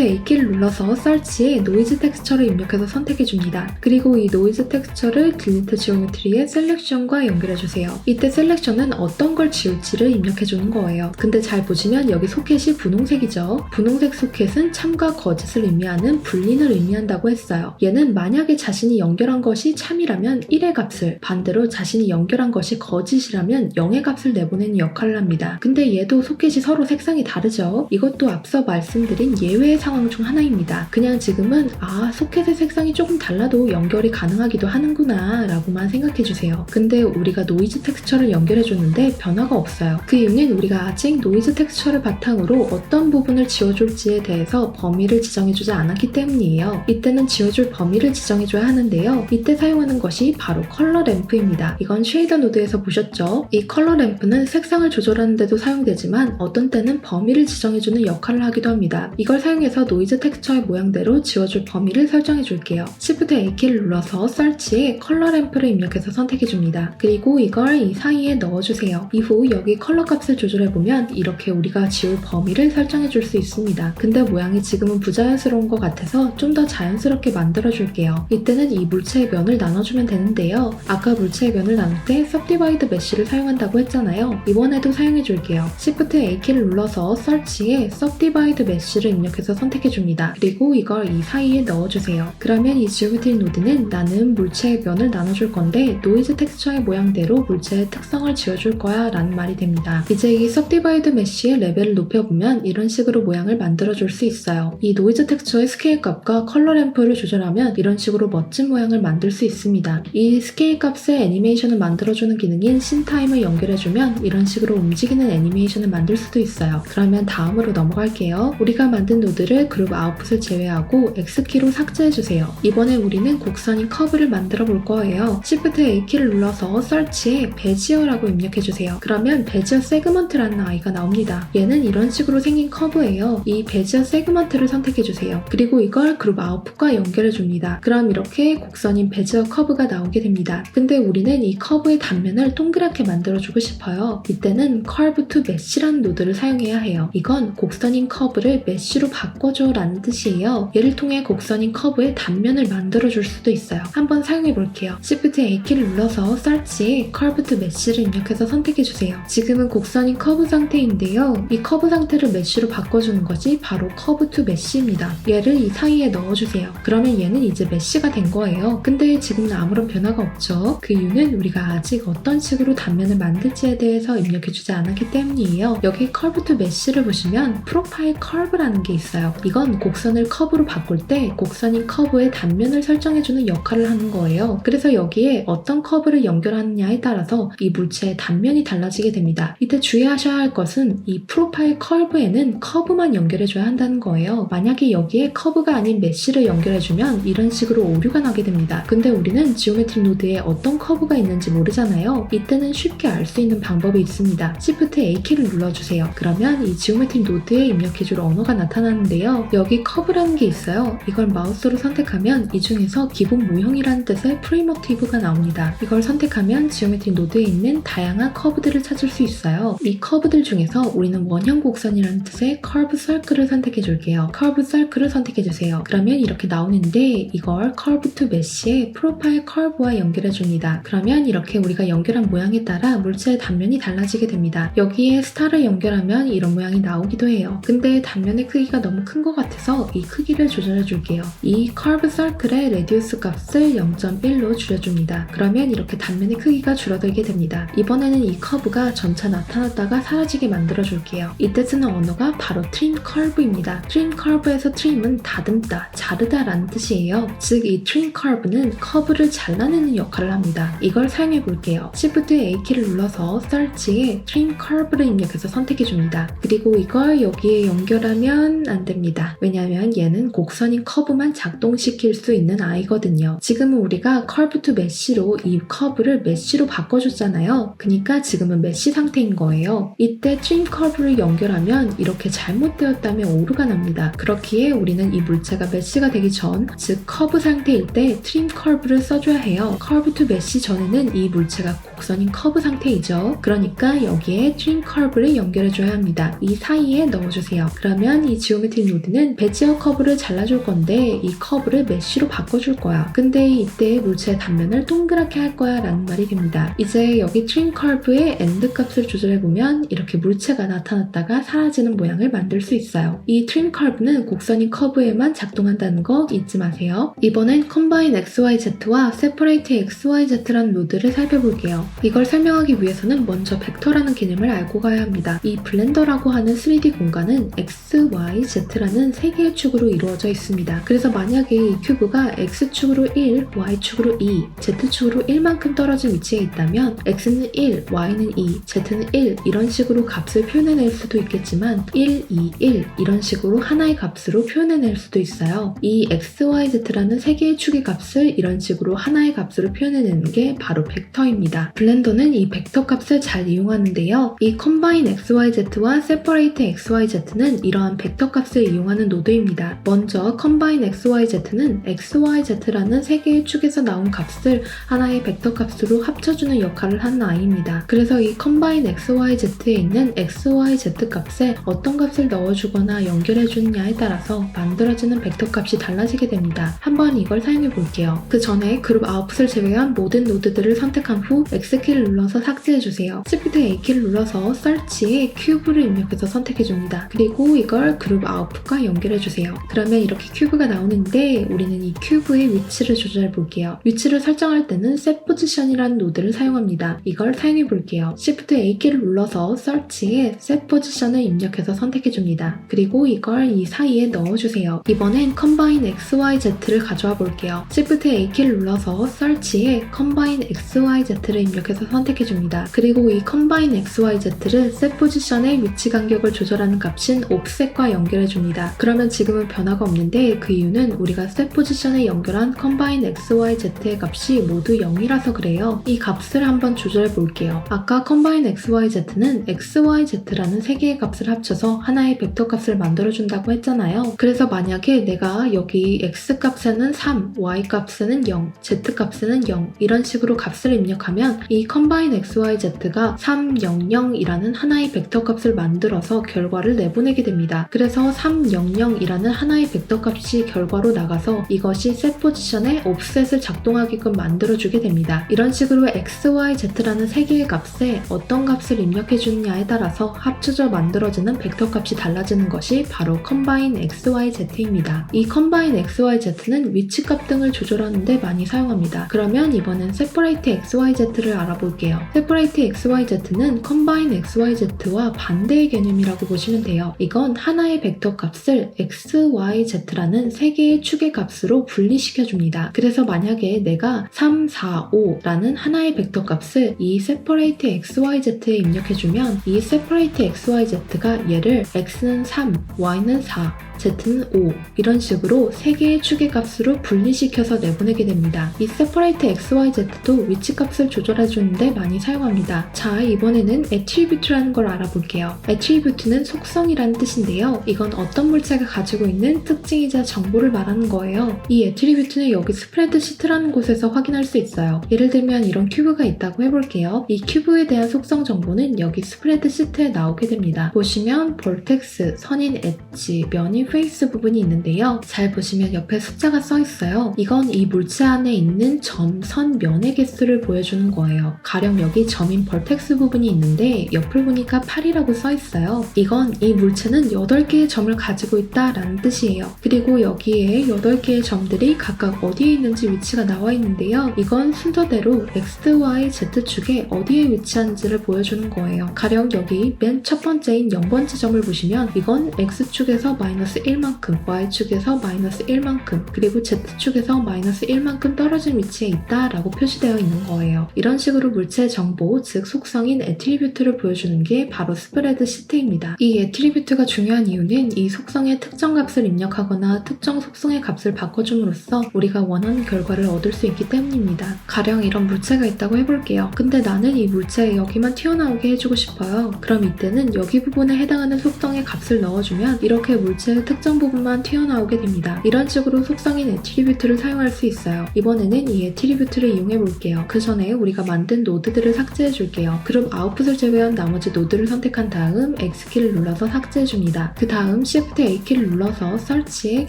A키를 눌러서 서치에 노이즈 텍스처를 입력해서 선택해줍니다. 그리고 이 노이즈 텍스처를 딜리트 지오메트리의 셀렉션과 연결해주세요. 이때 셀렉션은 어떤 걸 지울지를 입력해주는 거예요. 근데 잘 보시면 여기 소켓이 분홍색이죠. 분홍색 소켓은 참과 거짓을 의미하는 불린을 의미한다고 했어요. 얘는 만약에 자신이 연결한 것이 참이라면 1의 값을, 반대로 자신이 연결한 것이 거짓이라면 0의 값을 내보내는 역할을 합니다. 근데 얘도 소켓이 서로 색상이 다르죠. 이것도 앞서 말씀드린 예외의 상황 중 하나입니다. 그냥 지금은 소켓의 색상이 조금 달라도 연결이 가능하기도 하는구나 라고만 생각해주세요. 근데 우리가 노이즈 텍스처를 연결해줬는데 변화가 없어요. 그 이유는 우리가 아직 노이즈 텍스처를 바탕으로 어떤 부분을 지워줄지에 대해서 범위를 지정해주지 않았기 때문이에요. 이때는 지워줄 범위를 지정해줘야 하는데요. 이때 사용하는 것이 바로 컬러 램프입니다. 이건 쉐이더 노드에서 보셨죠? 이 컬러 램프는 색상을 조절하는 데도 사용되지만 어떤 때는 범위를 지정해주는 역할을 하기도 합니다. 이걸 사용해서 노이즈 텍스처의 모양대로 지워줄 범위를 설정해줄게요. Shift A키를 눌러서 서치에 컬러 램프를 입력해서 선택해줍니다. 그리고 이걸 이 사이에 넣어주세요. 이후 여기 컬러 값을 조절해보면 이렇게 우리가 지울 범위를 설정해줄 수 있습니다. 근데 모양이 지금은 부자연스러운 것 같아서 좀 더 자연스럽게 만들어줄게요. 이때는 이 물체의 면을 나눠주면 되는데요. 아까 물체의 면을 나눌 때 Subdivide Mesh를 사용한다고 했잖아요. 이번에도 사용해줄게요. Shift A키를 눌러서 서치에 Subdivide Mesh를 입력해서 선택해줍니다. 그리고 이걸 이 사이에 넣어주세요. 그러면 이 지오메트리 노드는 나는 물체의 면을 나눠줄 건데 노이즈 텍스처의 모양대로 물체의 특성을 지워줄 거야 라는 말이 됩니다. 이제 이 Subdivide Mesh의 레벨을 높여보면 이런 식으로 모양을 만들어줄 수 있어요. 이 노이즈 텍스처의 스케일 값과 컬러 램프를 조절하면 이런 식으로 멋진 모양을 만들 수 있습니다. 이 스케일 값의 애니메이션을 만들어주는 기능인 씬타임을 연결해주면 이런 식으로 움직이는 애니메이션을 만들 수도 있어요. 그러면 다음으로 넘어갈게요. 우리가 만든 노드를 그룹 아웃풋을 제외하고 X키로 삭제해주세요. 이번에 우리는 곡선인 커브를 만들어 볼 거예요. Shift A키를 눌러서 서치에 베지어라고 입력해주세요. 그러면 베지어 세그먼트라는 아이가 나옵니다. 얘는 이런 식으로 생긴 커브예요. 이 베지어 세그먼트를 선택해주세요. 그리고 이걸 그룹 아웃풋과 연결해줍니다. 그럼 이렇게 곡선인 베지어 커브가 나오게 됩니다. 근데 우리는 이 커브의 단면을 동그랗게 만들어주고 싶어요. 이때는 Curve to Mesh라는 노드를 사용해야 해요. 이건 곡선인 커브를 메쉬로 바꿔줘 라는 뜻이에요. 얘를 통해 곡선인 커브의 단면을 만들어줄 수도 있어요. 한번 사용해볼게요. Shift A키를 눌러서 서치에 Curve to Mesh를 입력해서 선택해주세요. 지금은 곡선인 커브 상태인데요. 이 커브 상태를 메쉬로 바꿔주는 것이 바로 Curve to Mesh입니다. 얘를 이 사이에 넣어주세요. 그러면 얘는 이제 메쉬가 된 거예요. 근데 지금은 아무런 변화가 없죠. 그 이유는 우리가 아직 어떤 식으로 단면을 만들지에 대해서 입력해주지 않았기 때문이에요. 여기 Curve to Mesh를 보시면 프로파일 커브라는 게 있어요. 이건 곡선을 커브로 바꿀 때 곡선인 커브의 단면을 설정해주는 역할을 하는 거예요. 그래서 여기에 어떤 커브를 연결하느냐에 따라서 이 물체의 단면이 달라지게 됩니다. 이때 주의하셔야 할 것은 이 프로파일 커브에는 커브만 연결해줘야 한다는 거예요. 만약에 여기에 커브가 아닌 메쉬를 연결해주면 이런 식으로 오류가 나게 됩니다. 근데 우리는 지오메트리 노드에 어떤 커브가 있는지 모르잖아요. 이때는 쉽게 알 수 있는 방법이 있습니다. Shift A키를 눌러주세요. 그러면 이 지오메트리 노드에 입력해줄 언어가 나타나는데요. 여기 커브라는 게 있어요. 이걸 마우스로 선택하면 이 중에서 기본 모형이라는 뜻의 프리모티브가 나옵니다. 이걸 선택하면 지오메트리 노드에 있는 다양한 커브들을 찾을 수 있어요. 이 커브들 중에서 우리는 원형 곡선이라는 뜻의 Curve Circle을 선택해줄게요. Curve Circle을 선택해주세요. 그러면 이렇게 나오는데 이걸 Curve to Mesh의 프로파일 커브와 연결해줍니다. 그러면 이렇게 우리가 연결한 모양에 따라 물체의 단면이 달라지게 됩니다. 여기에 스타를 연결하면 이런 모양이 나오기도 해요. 근데 단면의 크기가 너무 큰 것 같아서 이 크기를 조절해줄게요. 이 Curve Circle의 Radius 값을 0.1로 줄여줍니다. 그러면 이렇게 단면의 크기가 줄어들게 됩니다. 이번에는 이 커브가 점차 나타났다가 사라지게 만들어줄게요. 이때 쓰는 언어가 바로 Trim Curve입니다. Trim Curve에서 Trim은 다듬다, 자르다 라는 뜻이에요. 즉 이 Trim Curve는 커브를 잘라내는 역할을 합니다. 이걸 사용해볼게요. Shift A키를 눌러서 서치에 Trim Curve를 입력해서 선택해줍니다. 그리고 이걸 여기에 연결하면 안 됩니다. 왜냐하면 얘는 곡선인 커브만 작동시킬 수 있는 아이거든요. 지금은 우리가 Curve to Mesh로 이 커브를 메쉬로 바꿔줬잖아요. 그러니까 지금은 메쉬 상태인 거예요. 이때 Trim Curve를 연결하면 이렇게 잘못되었다면 오류가 납니다. 그렇기에 우리는 이 물체가 메쉬가 되기 전, 즉 커브 상태일 때 Trim Curve를 써줘야 해요. Curve to Mesh 전에는 이 물체가 곡선인 커브 상태이죠. 그러니까 여기에 Trim Curve 커브를 연결해줘야 합니다. 이 사이에 넣어주세요. 그러면 이 지오메트리 노드는 베지어 커브를 잘라줄 건데 이 커브를 메쉬로 바꿔줄 거야. 근데 이때 물체의 단면을 동그랗게 할 거야 라는 말이 됩니다. 이제 여기 트림 커브의 엔드 값을 조절해보면 이렇게 물체가 나타났다가 사라지는 모양을 만들 수 있어요. 이 트림 커브는 곡선인 커브에만 작동한다는 거 잊지 마세요. 이번엔 컴바인 XYZ와 세퍼레이트 XYZ라는 노드를 살펴볼게요. 이걸 설명하기 위해서는 먼저 벡터라는 개념을 알고 가야 합니다. 이 블렌더라고 하는 3D 공간은 X, Y, Z라는 세 개의 축으로 이루어져 있습니다. 그래서 만약에 이 큐브가 X축으로 1, Y축으로 2, Z축으로 1만큼 떨어진 위치에 있다면 X는 1, Y는 2, Z는 1 이런 식으로 값을 표현해낼 수도 있겠지만 1, 2, 1 이런 식으로 하나의 값으로 표현해낼 수도 있어요. 이 X, Y, Z라는 세 개의 축의 값을 이런 식으로 하나의 값으로 표현해내는 게 바로 벡터입니다. 블렌더는 이 벡터 값을 잘 이용하는데요. 이 컴바인 XYZ와 세퍼레이트 XYZ는 이러한 벡터 값을 이용하는 노드입니다. 먼저 컴바인 XYZ는 XYZ라는 세 개의 축에서 나온 값을 하나의 벡터 값으로 합쳐주는 역할을 하는 아이입니다. 그래서 이 컴바인 XYZ에 있는 XYZ 값에 어떤 값을 넣어주거나 연결해주느냐에 따라서 만들어지는 벡터 값이 달라지게 됩니다. 한번 이걸 사용해 볼게요. 그 전에 그룹 아웃풋을 제외한 모든 노드들을 선택한 후 X키를 눌러서 삭제해주세요. Shift A키를 눌러서 Search에 큐브를 입력해서 선택해줍니다. 그리고 이걸 그룹 아웃풋과 연결해주세요. 그러면 이렇게 큐브가 나오는데 우리는 이 큐브의 위치를 조절해 볼게요. 위치를 설정할 때는 Set Position이라는 노드를 사용합니다. 이걸 사용해 볼게요. Shift A키를 눌러서 Search에 Set Position을 입력해서 선택해줍니다. 그리고 이걸 이 사이에 넣어주세요. 이번엔 Combine XYZ를 가져와 볼게요. Shift A키를 눌러서 Search에 Combine XYZ를 입력해서 선택해줍니다. 그리고 이 Combine XYZ를 Set Position의 위치 간격을 조절하는 값인 Offset과 연결해줍니다. 그러면 지금은 변화가 없는데 그 이유는 우리가 Set Position에 연결한 Combine XYZ의 값이 모두 0이라서 그래요. 이 값을 한번 조절해 볼게요. 아까 Combine XYZ는 XYZ라는 세 개의 값을 합쳐서 하나의 벡터 값을 만들어준다고 했잖아요. 그래서 만약에 내가 여기 X 값에는 3, Y 값에는 0, Z 값에는 0 이런 식으로 값을 입력하면 이 Combine XYZ가 3, 0, 0이라는 하나의 벡터 값을 만들어서 결과를 내보내게 됩니다. 그래서 3, 0, 0이라는 하나의 벡터 값이 결과로 나가서 이것이 Set Position에 Offset을 작동하게끔 만들어주게 됩니다. 이런 식으로 X, Y, Z라는 세 개의 값에 어떤 값을 입력해주느냐에 따라서 합쳐져 만들어지는 벡터 값이 달라지는 것이 바로 Combine XYZ입니다. 이 Combine XYZ는 위치값 등을 조절하는데 많이 사용합니다. 그러면 이번엔 Separate XYZ를 알아볼게요. Separate XYZ는 Combine XYZ와 반대의 개념이라고 보시면 돼요. 이건 하나의 벡터 값을 X, Y, Z라는 세 개의 축의 값으로 분리시켜줍니다. 그래서 만약에 내가 3, 4, 5라는 하나의 벡터 값을 이 Separate XYZ에 입력해주면 이 Separate XYZ가 얘를 X는 3, Y는 4, Z는 5 이런 식으로 세 개의 축의 값으로 분리시켜서 내보내게 됩니다. 이 Separate XYZ도 위치값을 조절해주는데 많이 사용합니다. 자, 이번에는 Attribute라는 걸 알아볼게요. Attribute는 속성이라는 뜻인데요. 이건 어떤 물체가 가지고 있는 특징이자 정보를 말하는 거예요. 이 Attribute는 여기 스프레드시트라는 곳에서 확인할 수 있어요. 예를 들면 이런 큐브가 있다고 해볼게요. 이 큐브에 대한 속성 정보는 여기 스프레드시트에 나오게 됩니다. 보시면 볼텍스, 선인 엣지, 면이 페이스 부분이 있는데요. 잘 보시면 옆에 숫자가 써 있어요. 이건 이 물체 안에 있는 점, 선, 면의 개수를 보여주는 거예요. 가령 여기 점인 벌텍스 부분이 있는데 옆을 보니까 8이라고 써 있어요. 이건 이 물체는 8개의 점을 가지고 있다라는 뜻이에요. 그리고 여기에 8개의 점들이 각각 어디에 있는지 위치가 나와 있는데요. 이건 순서대로 X, Y, Z축에 어디에 위치한지를 보여주는 거예요. 가령 여기 맨 첫 번째인 0번째 점을 보시면 이건 X축에서 마이너스 1만큼, Y축에서 마이너스 1만큼, 그리고 Z축에서 마이너스 1만큼 떨어진 위치에 있다라고 표시되어 있는 거예요. 이런 식으로 물체의 정보, 즉 속성인 애트리뷰트를 보여주는 게 바로 스프레드 시트입니다. 이 애트리뷰트가 중요한 이유는 이 속성의 특정 값을 입력하거나 특정 속성의 값을 바꿔줌으로써 우리가 원하는 결과를 얻을 수 있기 때문입니다. 가령 이런 물체가 있다고 해볼게요. 근데 나는 이 물체에 여기만 튀어나오게 해주고 싶어요. 그럼 이때는 여기 부분에 해당하는 속성의 값을 넣어주면 이렇게 물체의 특정 부분만 튀어나오게 됩니다. 이런 식으로 속성인 애트리뷰트를 사용할 수 있어요. 이번에는 이 애트리뷰트를 이용해 볼게요. 그 전에 우리가 만든 노드들을 삭제해 줄게요. 그룹 아웃풋을 제외한 나머지 노드를 선택한 다음 X키를 눌러서 삭제해 줍니다. 그 다음 Shift A키를 눌러서 설치에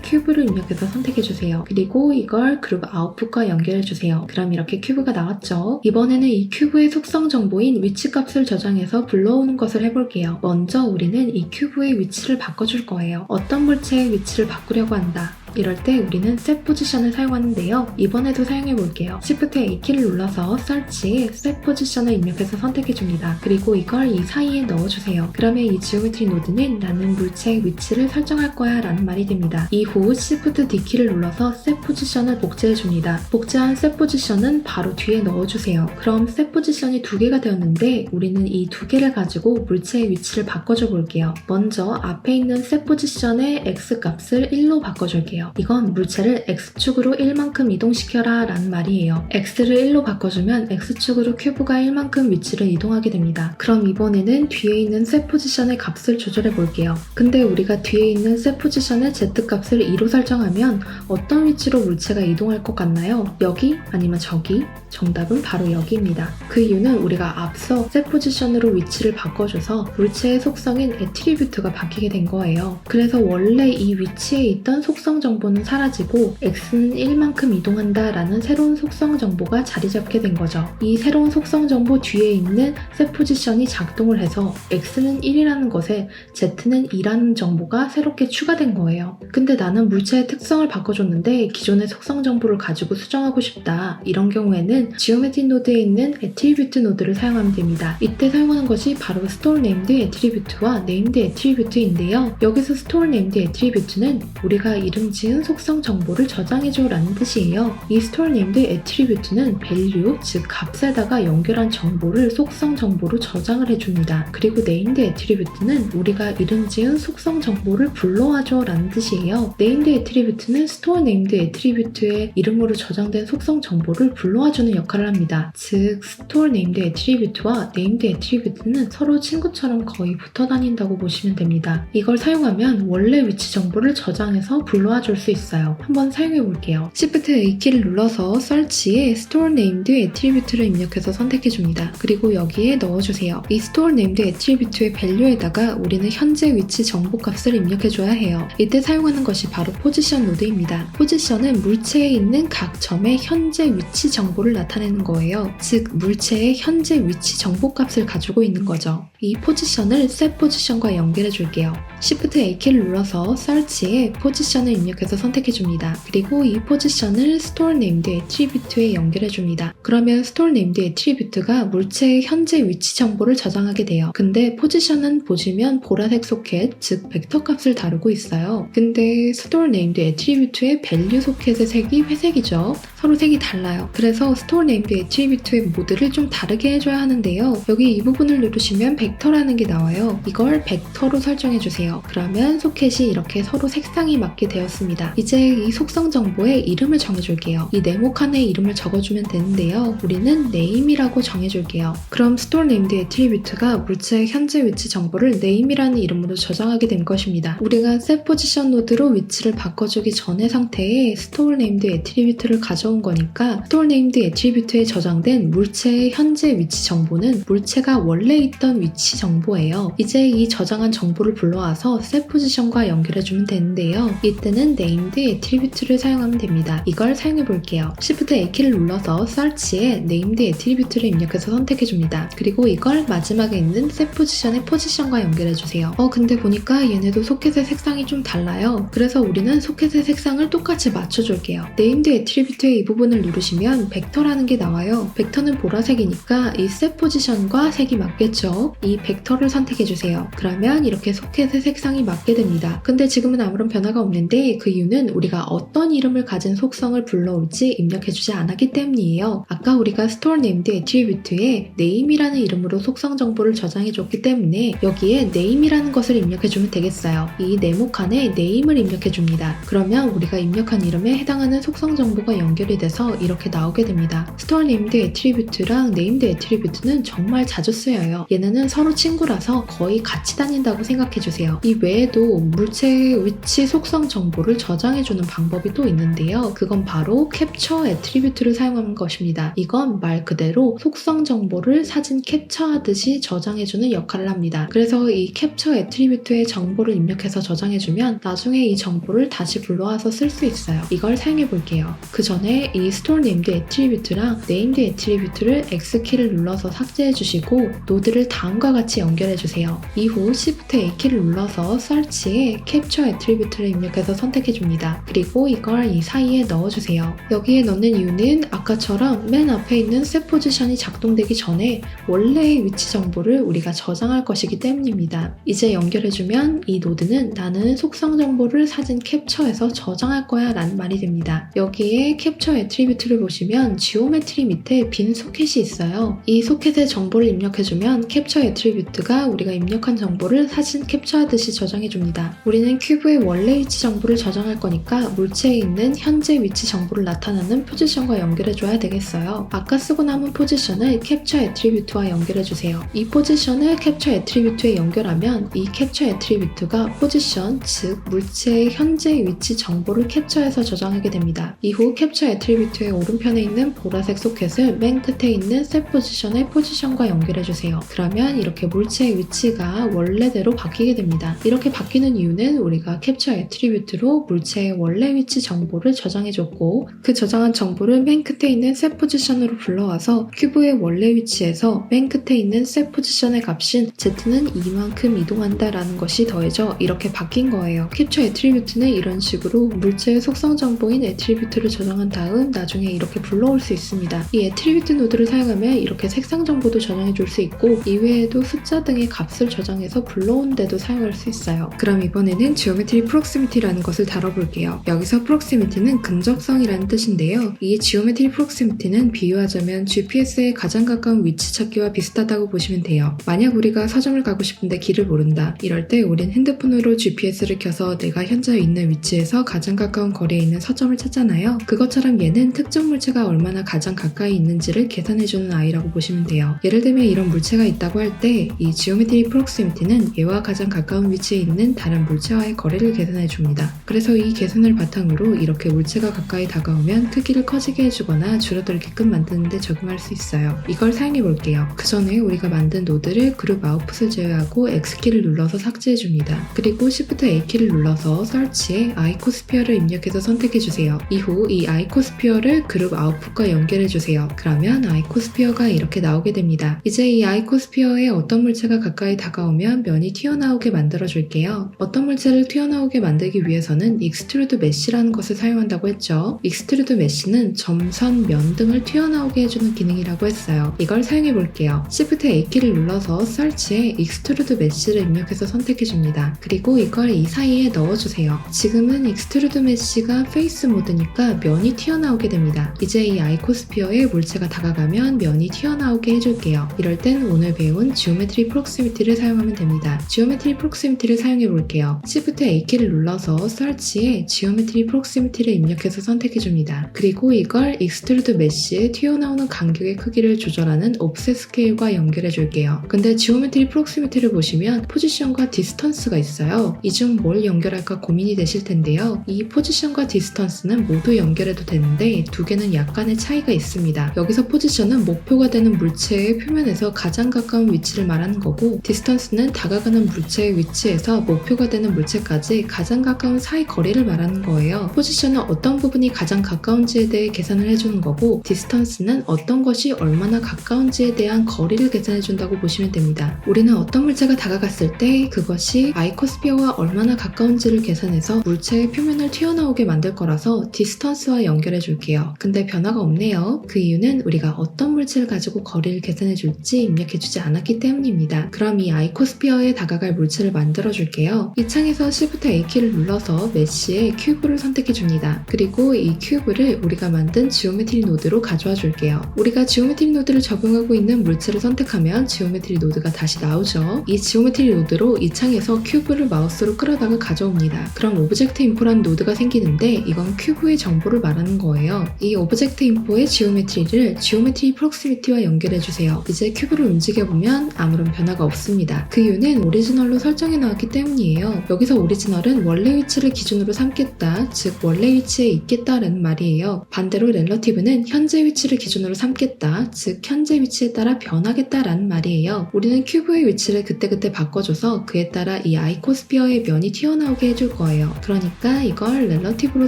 큐브를 입력해서 선택해 주세요. 그리고 이걸 그룹 아웃풋과 연결해 주세요. 그럼 이렇게 큐브가 나왔죠? 이번에는 이 큐브의 속성 정보인 위치 값을 저장해서 불러오는 것을 해볼게요. 먼저 우리는 이 큐브의 위치를 바꿔줄 거예요. 어떤 물체의 위치를 바꾸려고 한다. 이럴 때 우리는 set 포지션을 사용하는데요. 이번에도 사용해 볼게요. Shift A키를 눌러서 설치에 set 포지션을 입력해서 선택해 줍니다. 그리고 이걸 이 사이에 넣어주세요. 그러면 이 지오메트리 노드는 나는 물체의 위치를 설정할 거야 라는 말이 됩니다. 이후 Shift D키를 눌러서 set 포지션을 복제해 줍니다. 복제한 set 포지션은 바로 뒤에 넣어주세요. 그럼 set 포지션이 두 개가 되었는데 우리는 이 두 개를 가지고 물체의 위치를 바꿔줘 볼게요. 먼저 앞에 있는 set 포지션의 X 값을 1로 바꿔줄게요. 이건 물체를 X축으로 1만큼 이동시켜라 라는 말이에요. X를 1로 바꿔주면 X축으로 큐브가 1만큼 위치를 이동하게 됩니다. 그럼 이번에는 뒤에 있는 set 포지션의 값을 조절해 볼게요. 근데 우리가 뒤에 있는 set 포지션의 Z 값을 2로 설정하면 어떤 위치로 물체가 이동할 것 같나요? 여기? 아니면 저기? 정답은 바로 여기입니다. 그 이유는 우리가 앞서 set 포지션으로 위치를 바꿔줘서 물체의 속성인 애트리뷰트가 바뀌게 된 거예요. 그래서 원래 이 위치에 있던 속성 정보는 사라지고 X는 1만큼 이동한다 라는 새로운 속성 정보가 자리 잡게 된 거죠. 이 새로운 속성 정보 뒤에 있는 set 포지션이 작동을 해서 X는 1이라는 것에 Z는 2라는 정보가 새롭게 추가된 거예요. 근데 나는 물체의 특성을 바꿔줬는데 기존의 속성 정보를 가지고 수정하고 싶다. 이런 경우에는 지오메트리 노드에 있는 애트리뷰트 노드를 사용하면 됩니다. 이때 사용하는 것이 바로 store named 애트리뷰트와 named 애트리뷰트인데요. 여기서 store named 애트리뷰트는 우리가 이름 지은 속성 정보를 저장해줘 라는 뜻이에요. 이 store named 애트리뷰트는 value, 즉 값에다가 연결한 정보를 속성 정보로 저장을 해줍니다. 그리고 named 애트리뷰트는 우리가 이름 지은 속성 정보를 불러와줘 라는 뜻이에요. named 애트리뷰트는 store named 애트리뷰트의 이름으로 저장된 속성 정보를 불러와주는 역할을 합니다. 즉 store named 애트리뷰트와 named 애트리뷰트는 서로 친구처럼 거의 붙어 다닌다고 보시면 됩니다. 이걸 사용하면 원래 위치 정보를 저장해서 불러와 줄 수 있어요. 한번 사용해 볼게요. Shift A키를 눌러서 설치에 store named 애트리뷰트를 입력해서 선택해 줍니다. 그리고 여기에 넣어주세요. 이 store named 애트리뷰트의 value에다가 우리는 현재 위치 정보 값을 입력해 줘야 해요. 이때 사용하는 것이 바로 포지션 노드입니다. 포지션은 물체에 있는 각 점의 현재 위치 정보를 나타내는 거예요. 즉 물체의 현재 위치 정보 값을 가지고 있는 거죠. 이 포지션을 set 포지션과 연결해 줄게요. Shift A키를 눌러서 설치에 포지션을 입력해서 선택해 줍니다. 그리고 이 포지션을 store named 애트리뷰트에 연결해 줍니다. 그러면 store named 애트리뷰트가 물체의 현재 위치 정보를 저장하게 돼요. 근데 포지션은 보시면 보라색 소켓, 즉 벡터 값을 다루고 있어요. 근데 store named 애트리뷰트의 value 소켓의 색이 회색이죠. 서로 색이 달라요. 그래서 store named 애트리뷰트의 모드를 좀 다르게 해줘야 하는데요. 여기 이 부분을 누르시면 벡터라는 게 나와요. 이걸 벡터로 설정해 주세요. 그러면 소켓이 이렇게 서로 색상이 맞게 되었습니다. 이제 이 속성 정보에 이름을 정해줄게요. 이 네모 칸에 이름을 적어주면 되는데요. 우리는 name이라고 정해줄게요. 그럼 store named 애트리뷰트가 물체의 현재 위치 정보를 name이라는 이름으로 저장하게 된 것입니다. 우리가 set position 노드로 위치를 바꿔주기 전의 상태에 store named 애트리뷰트를 가져온 거니까 store named 애트리뷰트에 저장된 물체의 현재 위치 정보는 물체가 원래 있던 위치 정보예요. 이제 이 저장한 정보를 불러와서 set position과 연결해주면 되는데요. 이때는 named 애트리뷰트를 사용하면 됩니다. 이걸 사용해 볼게요. Shift A키를 눌러서 search에 named 애트리뷰트를 입력해서 선택해줍니다. 그리고 이걸 마지막에 있는 set position의 포지션과 연결해주세요. 근데 보니까 얘네도 소켓의 색상이 좀 달라요. 그래서 우리는 소켓의 색상을 똑같이 맞춰줄게요. named 애트리뷰트의 이 부분을 누르시면 벡터라는 게 나와요. 벡터는 보라색이니까 이 set position과 색이 맞겠죠? 이 벡터를 선택해주세요. 그러면 이렇게 소켓의 색상이 맞게 됩니다. 근데 지금은 아무런 변화가 없는데 그 이유는 우리가 어떤 이름을 가진 속성을 불러올지 입력해주지 않았기 때문이에요. 아까 우리가 store named 애트리뷰트에 name이라는 이름으로 속성 정보를 저장해줬기 때문에 여기에 name이라는 것을 입력해주면 되겠어요. 이 네모 칸에 name을 입력해줍니다. 그러면 우리가 입력한 이름에 해당하는 속성 정보가 연결이 돼서 이렇게 나오게 됩니다. store named 애트리뷰트랑 named 애트리뷰트는 정말 자주 쓰여요. 얘네는 서로 서로 친구라서 거의 같이 다닌다고 생각해주세요. 이 외에도 물체의 위치 속성 정보를 저장해주는 방법이 또 있는데요. 그건 바로 캡처 애트리뷰트를 사용하는 것입니다. 이건 말 그대로 속성 정보를 사진 캡처하듯이 저장해주는 역할을 합니다. 그래서 이 캡처 애트리뷰트의 정보를 입력해서 저장해주면 나중에 이 정보를 다시 불러와서 쓸 수 있어요. 이걸 사용해 볼게요. 그 전에 이 store named 애트리뷰트랑 named 애트리뷰트를 X키를 눌러서 삭제해 주시고 노드를 다음과 같이 연결해 주세요. 이후 Shift A키를 눌러서 search에 캡처 애트리뷰트를 입력해서 선택해 줍니다. 그리고 이걸 이 사이에 넣어주세요. 여기에 넣는 이유는 아까처럼 맨 앞에 있는 set 포지션이 작동되기 전에 원래의 위치 정보를 우리가 저장할 것이기 때문입니다. 이제 연결해주면 이 노드는 나는 속성 정보를 사진 캡처해서 저장할 거야 라는 말이 됩니다. 여기에 캡처 애트리뷰트를 보시면 지오메트리 밑에 빈 소켓이 있어요. 이 소켓에 정보를 입력해주면 캡처 애트리뷰트가 우리가 입력한 정보를 사진 캡처하듯이 저장해줍니다. 우리는 큐브의 원래 위치 정보를 저장할 거니까 물체에 있는 현재 위치 정보를 나타내는 포지션과 연결해줘야 되겠어요. 아까 쓰고 남은 포지션을 캡처 애트리뷰트와 연결해주세요. 이 포지션을 캡처 애트리뷰트에 연결하면 이 캡처 애트리뷰트가 포지션, 즉 물체의 현재 위치 정보를 캡처해서 저장하게 됩니다. 이후 캡처 애트리뷰트의 오른편에 있는 보라색 소켓을 맨 끝에 있는 set 포지션의 포지션과 연결해주세요. 그러면 이렇게 물체의 위치가 원래대로 바뀌게 됩니다. 이렇게 바뀌는 이유는 우리가 캡처 애트리뷰트로 물체의 원래 위치 정보를 저장해줬고 그 저장한 정보를 맨 끝에 있는 set 포지션으로 불러와서 큐브의 원래 위치에서 맨 끝에 있는 set 포지션의 값인 z는 이만큼 이동한다 라는 것이 더해져 이렇게 바뀐 거예요. 캡처 애트리뷰트는 이런 식으로 물체의 속성 정보인 애트리뷰트를 저장한 다음 나중에 이렇게 불러올 수 있습니다. 이 애트리뷰트 노드를 사용하면 이렇게 색상 정보도 저장해 줄 수 있고 이외에도 숫자 등의 값을 저장해서 불러온 데도 사용할 수 있어요. 그럼 이번에는 Geometry Proximity라는 것을 다뤄볼게요. 여기서 Proximity는 근접성이라는 뜻인데요. 이 Geometry Proximity는 비유하자면 GPS에 가장 가까운 위치 찾기와 비슷하다고 보시면 돼요. 만약 우리가 서점을 가고 싶은데 길을 모른다. 이럴 때 우린 핸드폰으로 GPS를 켜서 내가 현재 있는 위치에서 가장 가까운 거리에 있는 서점을 찾잖아요. 그것처럼 얘는 특정 물체가 얼마나 가장 가까이 있는지를 계산해주는 아이라고 보시면 돼요. 예를 들면 이런 물체가 있다고 할 때 이 Geometry Proximity는 얘와 가장 가까운 위치에 있는 다른 물체와의 거리를 계산해줍니다. 그래서 이 계산을 바탕으로 이렇게 물체가 가까이 다가오면 크기를 커지게 해주거나 줄어들게끔 만드는 데 적용할 수 있어요. 이걸 사용해 볼게요. 그 전에 우리가 만든 노드를 그룹 아웃풋을 제외하고 X키를 눌러서 삭제해줍니다. 그리고 Shift A키를 눌러서 search에 아이코스피어를 입력해서 선택해주세요. 이후 이 아이코스피어를 그룹 아웃풋과 연결해주세요. 그러면 아이코스피어가 이렇게 나오게 됩니다. 이제 이 아이코스피어에 어떤 물체가 가까이 다가오면 면이 튀어나오게 만들어줄게요. 어떤 물체를 튀어나오게 만들기 위해서는 Extrude Mesh라는 것을 사용한다고 했죠. Extrude Mesh는 점선, 면 등을 튀어나오게 해주는 기능이라고 했어요. 이걸 사용해 볼게요. Shift A키를 눌러서 search에 Extrude Mesh를 입력해서 선택해줍니다. 그리고 이걸 이 사이에 넣어주세요. 지금은 Extrude Mesh가 페이스 모드니까 면이 튀어나오게 됩니다. 이제 이 아이코스피어에 물체가 다가가면 면이 튀어나오게 해줄게요. 이럴 땐 오늘 배운 Geometry Proximity를 사용하면 됩니다. Geometry Proximity를 사용해 볼게요. Shift A키를 눌러서 search에 Geometry Proximity를 입력해서 선택해줍니다. 그리고 이걸 Extrude Mesh에 튀어나오는 간격의 크기를 조절하는 Offset Scale과 연결해줄게요. 근데 Geometry Proximity를 보시면 포지션과 디스턴스가 있어요. 이 중 뭘 연결할까 고민이 되실 텐데요. 이 포지션과 디스턴스는 모두 연결해도 되는데 두 개는 약간의 차이가 있습니다. 여기서 포지션은 목표가 되는 물체의 표면에서 가장 가까운 위치를 말하는 거고 디스턴스는 다가가는 물체의 위치에서 목표가 되는 물체까지 가장 가까운 사이 거리를 말하는 거예요. 포지션은 어떤 부분이 가장 가까운지에 대해 계산을 해주는 거고 디스턴스는 어떤 것이 얼마나 가까운지에 대한 거리를 계산해준다고 보시면 됩니다. 우리는 어떤 물체가 다가갔을 때 그것이 아이코스피어와 얼마나 가까운지를 계산해서 물체의 표면을 튀어나오게 만들 거라서 디스턴스와 연결해 줄게요. 근데 변화가 없네요. 그 이유는 우리가 어떤 물체를 가지고 거리를 계산해 줄지 입력해주지 않았기 때문입니다. 그럼 이 아이코스피어에 다가갈 물체를 만들어 줄게요. 이 창에서 Shift A키를 눌러서 메쉬에 큐브를 선택해 줍니다. 그리고 이 큐브를 우리가 만든 지오메트리 노드로 가져와 줄게요. 우리가 지오메트리 노드를 적용하고 있는 물체를 선택하면 지오메트리 노드가 다시 나오죠. 이 지오메트리 노드로 이 창에서 큐브를 마우스로 끌어다가 가져옵니다. 그럼 오브젝트 인포라는 노드가 생기는데 이건 큐브의 정보를 말하는 거예요. 이 오브젝트 인포의 지오메트리를 지오메트리 프록시미티와 연결해주세요. 이제 큐브를 움직여보면 보시면 아무런 변화가 없습니다. 그 이유는 오리지널로 설정해 나왔기 때문이에요. 여기서 오리지널은 원래 위치를 기준으로 삼겠다, 즉 원래 위치에 있겠다라는 말이에요. 반대로 렐러티브는 현재 위치를 기준으로 삼겠다, 즉 현재 위치에 따라 변하겠다라는 말이에요. 우리는 큐브의 위치를 그때그때 바꿔줘서 그에 따라 이 아이코스피어의 면이 튀어나오게 해줄 거예요. 그러니까 이걸 렐러티브로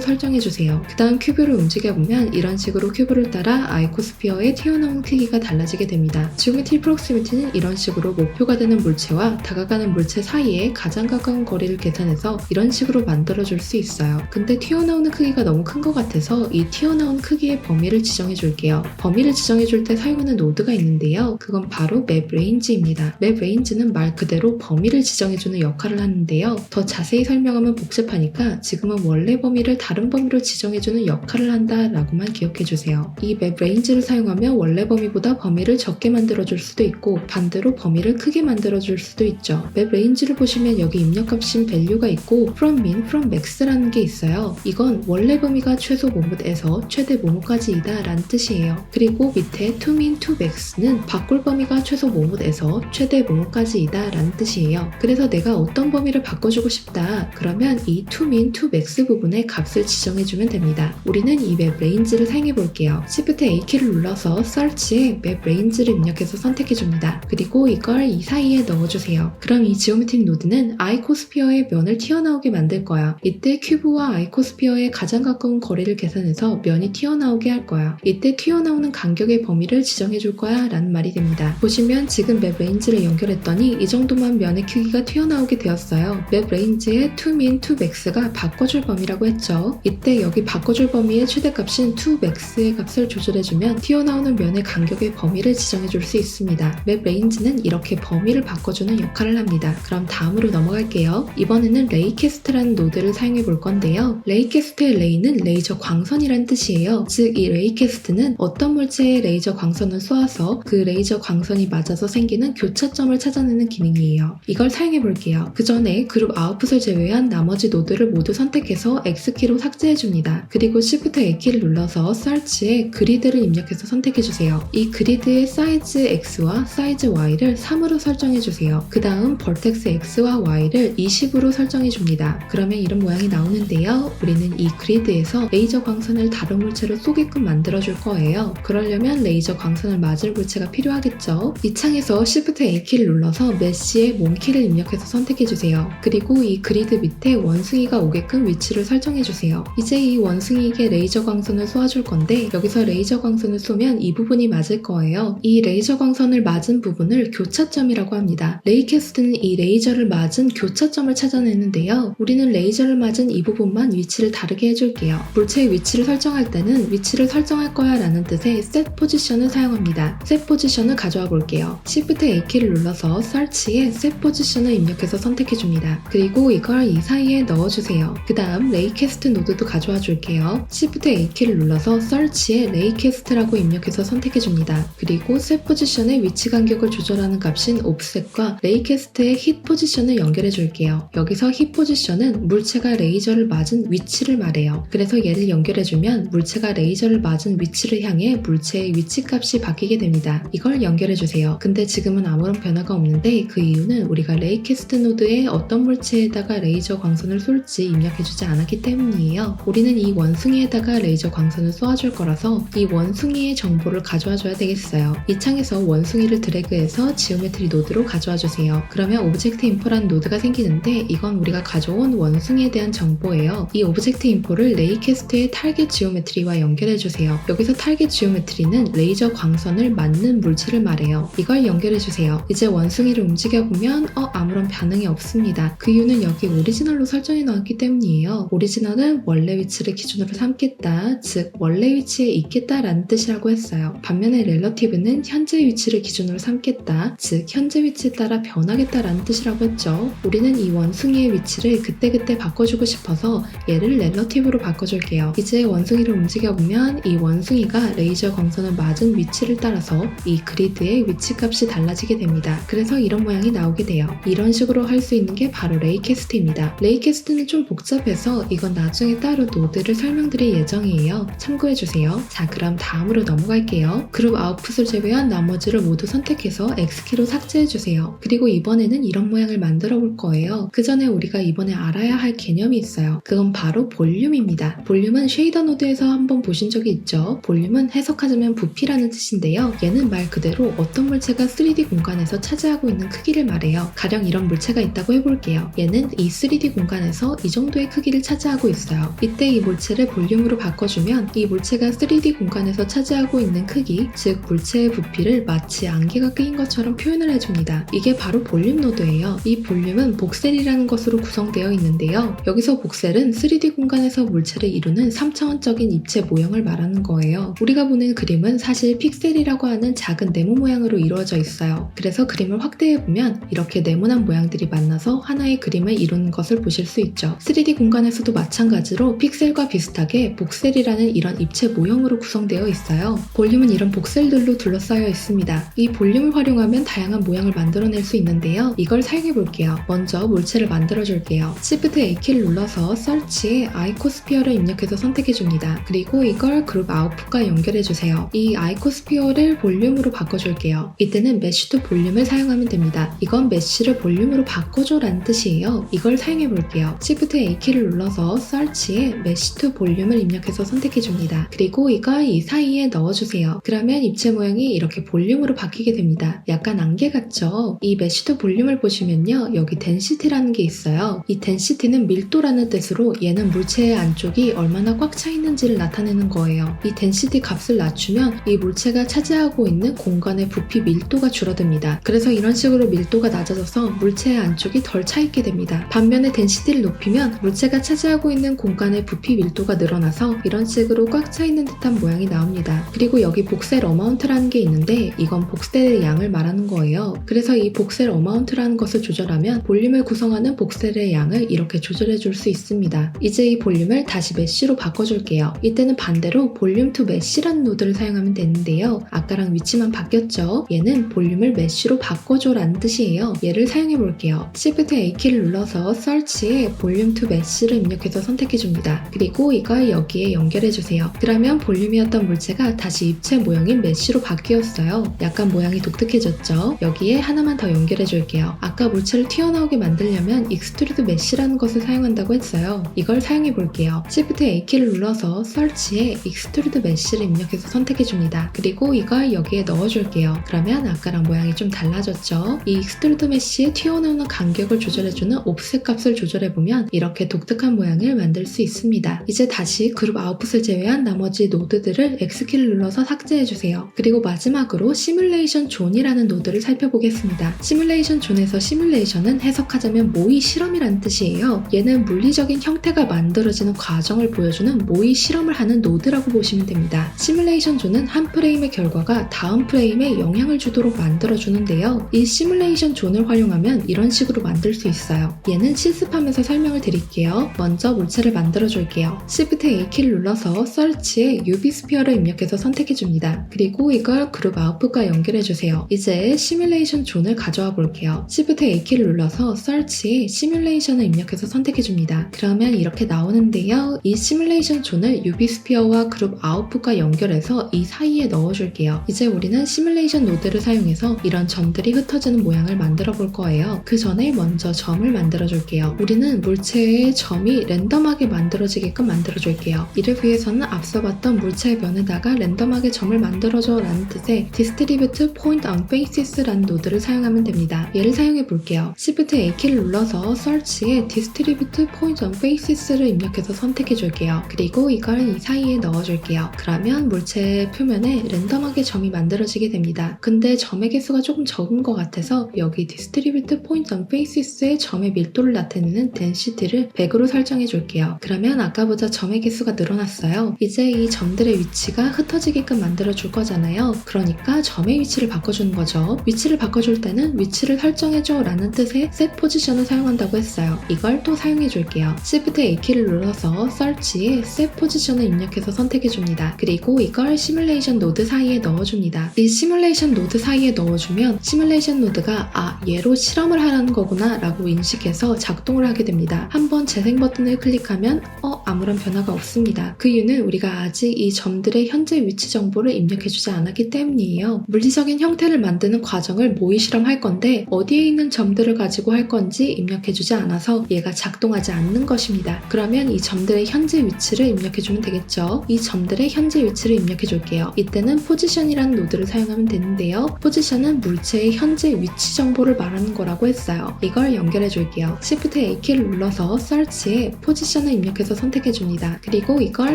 설정해주세요. 그 다음 큐브를 움직여보면 이런 식으로 큐브를 따라 아이코스피어의 튀어나온 크기가 달라지게 됩니다. 지오메트리 프록시미티는 이런 식으로 목표가 되는 물체와 다가가는 물체 사이에 가장 가까운 거리를 계산해서 이런 식으로 만들어줄 수 있어요. 근데 튀어나오는 크기가 너무 큰 것 같아서 이 튀어나온 크기의 범위를 지정해줄게요. 범위를 지정해줄 때 사용하는 노드가 있는데요. 그건 바로 맵 레인지입니다. 맵 레인지는 말 그대로 범위를 지정해주는 역할을 하는데요. 더 자세히 설명하면 복잡하니까 지금은 원래 범위를 다른 범위로 지정해주는 역할을 한다라고만 기억해주세요. 이 맵 레인지를 사용하면 원래 범위보다 범위를 적게 만들어줄 수도 있고 반대로 범위를 크게 만들어줄 수도 있죠. 맵 레인지를 보시면 여기 입력값인 value가 있고 from min, from max라는 게 있어요. 이건 원래 범위가 최소 모못에서 최대 모못까지이다 라는 뜻이에요. 그리고 밑에 to min, to max는 바꿀 범위가 최소 모못에서 최대 모못까지이다 라는 뜻이에요. 그래서 내가 어떤 범위를 바꿔주고 싶다 그러면 이 to min, to max 부분에 값을 지정해주면 됩니다. 우리는 이 맵 레인지를 사용해 볼게요. Shift A키를 눌러서 Search에 맵 레인지를 입력해서 선택해줍니다. 그리고 이걸 이 사이에 넣어주세요. 그럼 이 지오메트릭 노드는 아이코스피어의 면을 튀어나오게 만들 거야. 이때 큐브와 아이코스피어의 가장 가까운 거리를 계산해서 면이 튀어나오게 할 거야. 이때 튀어나오는 간격의 범위를 지정해줄 거야 라는 말이 됩니다. 보시면 지금 맵 레인지를 연결했더니 이 정도만 면의 크기가 튀어나오게 되었어요. 맵 레인지의 to min, to max가 바꿔줄 범위라고 했죠. 이때 여기 바꿔줄 범위의 최대값인 to max의 값을 조절해주면 튀어나오는 면의 간격의 범위를 지정해줄 수 있습니다. 맵 레인지는 이렇게 범위를 바꿔주는 역할을 합니다. 그럼 다음으로 넘어갈게요. 이번에는 레이캐스트라는 노드를 사용해 볼 건데요. 레이캐스트의 레이는 레이저 광선이란 뜻이에요. 즉 이 레이캐스트는 어떤 물체에 레이저 광선을 쏘아서 그 레이저 광선이 맞아서 생기는 교차점을 찾아내는 기능이에요. 이걸 사용해 볼게요. 그 전에 그룹 아웃풋을 제외한 나머지 노드를 모두 선택해서 X키로 삭제해줍니다. 그리고 Shift A키를 눌러서 Search에 그리드를 입력해서 선택해주세요. 이 그리드의 사이즈 X와 사이즈 Y를 3으로 설정해주세요. 그 다음 벌텍스 X와 Y를 20으로 설정해줍니다. 그러면 이런 모양이 나오는데요. 우리는 이 그리드에서 레이저 광선을 다른 물체로 쏘게끔 만들어줄 거예요. 그러려면 레이저 광선을 맞을 물체가 필요하겠죠. 이 창에서 Shift A키를 눌러서 메쉬의 몸키를 입력해서 선택해주세요. 그리고 이 그리드 밑에 원숭이가 오게끔 위치를 설정해주세요. 이제 이 원숭이에게 레이저 광선을 쏘아줄 건데 여기서 레이저 광선을 쏘면 이 부분이 맞을 거예요. 이 레이저 광선을 맞은 부분을 교차점이라고 합니다. 레이캐스트는 이 레이저를 맞은 교차점을 찾아내는데요. 우리는 레이저를 맞은 이 부분만 위치를 다르게 해줄게요. 물체의 위치를 설정할 때는 위치를 설정할 거야 라는 뜻의 set position을 사용합니다. set position을 가져와 볼게요. Shift A키를 눌러서 Search에 set position을 입력해서 선택해줍니다. 그리고 이걸 이 사이에 넣어주세요. 그 다음 레이캐스트 노드도 가져와 줄게요. Shift A키를 눌러서 Search에 레이캐스트라고 입력해서 선택해줍니다. 그리고 set position의 위치 간격을 조절하는 값인 offset과 레이캐스트의 hit position을 연결해 줄게요. 여기서 hit position은 물체가 레이저를 맞은 위치를 말해요. 그래서 얘를 연결해주면 물체가 레이저를 맞은 위치를 향해 물체의 위치 값이 바뀌게 됩니다. 이걸 연결해주세요. 근데 지금은 아무런 변화가 없는데 그 이유는 우리가 레이캐스트 노드에 어떤 물체에다가 레이저 광선을 쏠지 입력해주지 않았기 때문이에요. 우리는 이 원숭이에다가 레이저 광선을 쏘아줄 거라서 이 원숭이의 정보를 가져와줘야 되겠어요. 이 창에서 원숭이를 드래그해서 지오메트리 노드로 가져와주세요. 그러면 오브젝트 인포라는 노드가 생기는데 이건 우리가 가져온 원숭이에 대한 정보예요. 이 오브젝트 인포를 레이캐스트의 타겟 지오메트리와 연결해주세요. 여기서 타겟 지오메트리는 레이저 광선을 맞는 물체를 말해요. 이걸 연결해주세요. 이제 원숭이를 움직여보면 아무런 반응이 없습니다. 그 이유는 여기 오리지널로 설정해 나왔기 때문이에요. 오리지널은 원래 위치를 기준으로 삼겠다, 즉 원래 위치에 있겠다 라는 뜻이라고 했어요. 반면에 렐러티브는 현재 위치를 기준으로 삼겠다, 즉 현재 위치에 따라 변하겠다 라는 뜻이라고 했죠. 우리는 이 원숭이의 위치를 그때그때 바꿔주고 싶어서 얘를 렐러티브로 바꿔줄게요. 이제 원숭이를 움직여보면 이 원숭이가 레이저 광선을 맞은 위치를 따라서 이 그리드의 위치값이 달라지게 됩니다. 그래서 이런 모양이 나오게 돼요. 이런 식으로 할 수 있는 게 바로 레이캐스트입니다. 레이캐스트는 좀 복잡해서 이건 나중에 따로 노드를 설명드릴 예정이에요. 참고해주세요. 자, 그럼 다음으로 넘어갈게요. 그룹 아웃풋을 제외한 나머지를 모두 선택해서 눌러서 X키로 삭제해주세요. 그리고 이번에는 이런 모양을 만들어 볼 거예요. 그 전에 우리가 이번에 알아야 할 개념이 있어요. 그건 바로 볼륨입니다. 볼륨은 쉐이더 노드에서 한번 보신 적이 있죠? 볼륨은 해석하자면 부피라는 뜻인데요. 얘는 말 그대로 어떤 물체가 3D 공간에서 차지하고 있는 크기를 말해요. 가령 이런 물체가 있다고 해볼게요. 얘는 이 3D 공간에서 이 정도의 크기를 차지하고 있어요. 이때 이 물체를 볼륨으로 바꿔주면 이 물체가 3D 공간에서 차지하고 있는 크기, 즉 물체의 부피를 마치 안개가 낀 것처럼 표현을 해줍니다. 이게 바로 볼륨 노드예요. 이 볼륨은 복셀이라는 것으로 구성되어 있는데요. 여기서 복셀은 3D 공간에서 물체를 이루는 3차원적인 입체 모형을 말하는 거예요. 우리가 보는 그림은 사실 픽셀이라고 하는 작은 네모 모양으로 이루어져 있어요. 그래서 그림을 확대해보면 이렇게 네모난 모양들이 만나서 하나의 그림을 이루는 것을 보실 수 있죠. 3D 공간에서도 마찬가지로 픽셀과 비슷하게 복셀이라는 이런 입체 모형으로 구성되어 있어요. 볼륨은 이런 복셀들로 둘러싸여 있습니다. 이 볼륨을 활용하면 다양한 모양을 만들어낼 수 있는데요. 이걸 사용해 볼게요. 먼저 물체를 만들어 줄게요. Shift A키를 눌러서 서치에 아이코스피어를 입력해서 선택해 줍니다. 그리고 이걸 그룹 아웃풋과 연결해 주세요. 이 아이코스피어를 볼륨으로 바꿔줄게요. 이때는 메쉬 투 볼륨을 사용하면 됩니다. 이건 메쉬를 볼륨으로 바꿔줘 라는 뜻이에요. 이걸 사용해 볼게요. Shift A키를 눌러서 서치에 메쉬 투 볼륨을 입력해서 선택해 줍니다. 그리고 이걸 이 사이에 넣어주세요. 그러면 입체 모양이 이렇게 볼륨으로 바뀌게 됩니다. 약간 안개 같죠? 이 메쉬 투 볼륨을 보시면요. 여기 density라는 게 있어요. 이 density는 밀도라는 뜻으로 얘는 물체의 안쪽이 얼마나 꽉 차 있는지를 나타내는 거예요. 이 density 값을 낮추면 이 물체가 차지하고 있는 공간의 부피 밀도가 줄어듭니다. 그래서 이런 식으로 밀도가 낮아져서 물체의 안쪽이 덜 차 있게 됩니다. 반면에 density를 높이면 물체가 차지하고 있는 공간의 부피 밀도가 늘어나서 이런 식으로 꽉 차 있는 듯한 모양이 나옵니다. 그리고 여기 복셀 어마운트라는 게 있는데 이건 복셀의 양을 말하는 거예요. 그래서 이 복셀 어마운트라는 것을 조절하면 볼륨을 구성하는 복셀의 양을 이렇게 조절해 줄 수 있습니다. 이제 이 볼륨을 다시 메쉬로 바꿔줄게요. 이때는 반대로 볼륨 투 메쉬라는 노드를 사용하면 되는데요. 아까랑 위치만 바뀌었죠? 얘는 볼륨을 메쉬로 바꿔줘 라는 뜻이에요. 얘를 사용해 볼게요. Shift A키를 눌러서 서치에 볼륨 투 메쉬를 입력해서 선택해 줍니다. 그리고 이걸 여기에 연결해 주세요. 그러면 볼륨이었던 물체가 다시 입체 모형인 메쉬로 바뀌었어요. 약간 모양이 독특해졌죠? 여기에 하나만 더 연결해 줄게요. 아까 물체를 튀어나오게 만들려면 익스트루드 메쉬라는 것을 사용한다고 했어요. 이걸 사용해 볼게요. Shift A키를 눌러서 서치에 익스트루드 메쉬를 입력해서 선택해 줍니다. 그리고 이걸 여기에 넣어 줄게요. 그러면 아까랑 모양이 좀 달라졌죠? 이 익스트루드 메쉬의 튀어나오는 간격을 조절해주는 옵셋 값을 조절해보면 이렇게 독특한 모양을 만들 수 있습니다. 이제 다시 그룹 아웃풋을 제외한 나머지 노드들을 X키를 눌러서 삭제해주세요. 그리고 마지막으로 시뮬레이션 존이라는 노드를 살펴보겠습니다. 시뮬레이션 존에서 시뮬레이션은 해석하자면 모의 실험이라는 뜻이에요. 얘는 물리적인 형태가 만들어지는 과정을 보여주는 모의 실험을 하는 노드라고 보시면 됩니다. 시뮬레이션 존은 한 프레임의 결과가 다음 프레임에 영향을 주도록 만들어주는데요. 이 시뮬레이션 존을 활용하면 이런 식으로 만들 수 있어요. 얘는 실습하면서 설명을 드릴게요. 먼저 물체를 만들어줄게요. Shift A키를 눌러서 서치에 UV 스피어를 입력해서 선택해줍니다. 그리고 이걸 그룹 아웃풋과 연결해주세요. 이제 시뮬레이션 존을 가져와 볼게요. Shift A키를 눌러서 서치에 시뮬레이션을 입력해서 선택해줍니다. 그러면 이렇게 나오는데요. 이 시뮬레이션 존을 UV 스피어와 그룹 아웃풋과 연결해서 이 사이에 넣어줄게요. 이제 우리는 시뮬레이션 노드를 사용해서 이런 점들이 흩어지는 모양을 만들어 볼 거예요. 그 전에 먼저 점을 만들어 줄게요. 우리는 물체의 점이 랜덤하게 만들어지게끔 만들어 줄게요. 이를 위해서는 앞서 봤던 물체의 면에다가 랜덤하게 점을 만들어줘 라는 뜻의 Distribute Point on Faces 라는 노드를 사용하면 됩니다. 얘를 사용해 볼게요. Shift A키를 눌러서 서치에 Distribute Point on Faces를 입력해서 선택해 줄게요. 그리고 이걸 이 사이에 넣어 줄게요. 그러면 물체의 표면에 랜덤하게 점이 만들어지게 됩니다. 근데 점의 개수가 조금 적은 것 같아서 여기 Distribute Point on Faces의 점의 밀도를 나타내는 density를 100으로 설정해 줄게요. 그러면 아까보다 점의 개수가 늘어났어요. 이제 이 점들의 위치가 흩어지게끔 만들어 줄 거잖아요. 그러니까 점의 위치를 바꿔주는 거죠. 위치를 바꿔줄 때는 위치를 설정해줘 라는 뜻의 set position을 사용한다고 했어요. 이걸 또 사용해 줄게요. Shift A키를 눌러서 서치에 set position을 입력해서 선택해 줍니다. 그리고 이걸 시뮬레이션 노드 사이에 넣어줍니다. 이 시뮬레이션 노드 사이에 넣어주면 시뮬레이션 노드가 얘로 실험을 하라는 거구나 라고 인식해서 작동을 하게 됩니다. 한번 재생 버튼을 클릭하면 아무런 변화가 없습니다. 그 이유는 우리가 아직 이 점들의 현재 위치 정보를 입력해주지 않았기 때문이에요. 물리적인 형태를 소프트웨어를 만드는 과정을 모의 실험할 건데 어디에 있는 점들을 가지고 할 건지 입력해주지 않아서 얘가 작동하지 않는 것입니다. 그러면 이 점들의 현재 위치를 입력해주면 되겠죠. 이 점들의 현재 위치를 입력해줄게요. 이때는 포지션이라는 노드를 사용하면 되는데요. 포지션은 물체의 현재 위치 정보를 말하는 거라고 했어요. 이걸 연결해줄게요. Shift A키를 눌러서 Search에 포지션을 입력해서 선택해줍니다. 그리고 이걸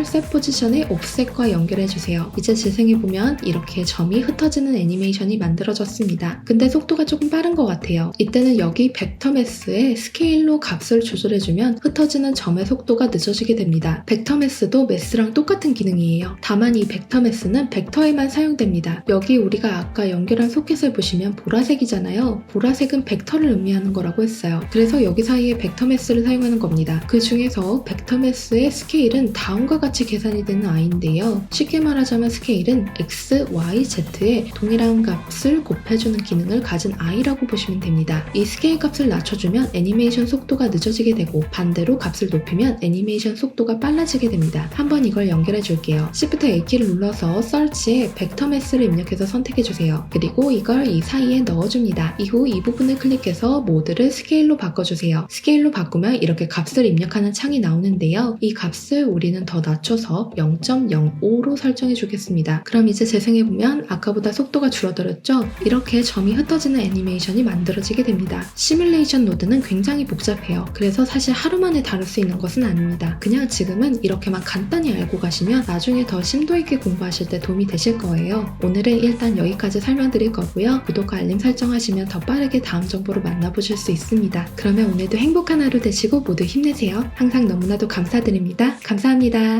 Set 포지션의 Offset과 연결해주세요. 이제 재생해보면 이렇게 점이 흩어지는 애니메이션이 만들어졌습니다. 근데 속도가 조금 빠른 것 같아요. 이때는 여기 벡터 매스에 스케일로 값을 조절해주면 흩어지는 점의 속도가 늦어지게 됩니다. 벡터 매스도 매스랑 똑같은 기능이에요. 다만 이 벡터 매스는 벡터에만 사용됩니다. 여기 우리가 아까 연결한 소켓을 보시면 보라색이잖아요. 보라색은 벡터를 의미하는 거라고 했어요. 그래서 여기 사이에 벡터 매스를 사용하는 겁니다. 그 중에서 벡터 매스의 스케일은 다음과 같이 계산이 되는 i인데요. 쉽게 말하자면 스케일은 x, y, z에 동일한 값을 곱해주는 기능을 가진 i라고 보시면 됩니다. 이 스케일 값을 낮춰주면 애니메이션 속도가 늦어지게 되고 반대로 값을 높이면 애니메이션 속도가 빨라지게 됩니다. 한번 이걸 연결해 줄게요. Shift A키를 눌러서 Search에 벡터 매스를 입력해서 선택해주세요. 그리고 이걸 이 사이에 넣어줍니다. 이후 이 부분을 클릭해서 모드를 스케일로 바꿔주세요. 스케일로 바꾸면 이렇게 값을 입력하는 창이 나오는데요. 이 값을 우리는 더 낮춰서 0.05로 설정해 주겠습니다. 그럼 이제 재생해보면 아까보다 속도가 줄어들었죠? 이렇게 점이 흩어지는 애니메이션이 만들어지게 됩니다. 시뮬레이션 노드는 굉장히 복잡해요. 그래서 사실 하루 만에 다룰 수 있는 것은 아닙니다. 그냥 지금은 이렇게만 간단히 알고 가시면 나중에 더 심도 있게 공부하실 때 도움이 되실 거예요. 오늘은 일단 여기까지 설명드릴 거고요. 구독과 알림 설정하시면 더 빠르게 다음 정보로 만나보실 수 있습니다. 그러면 오늘도 행복한 하루 되시고 모두 힘내세요. 항상 너무나도 감사드립니다. 감사합니다.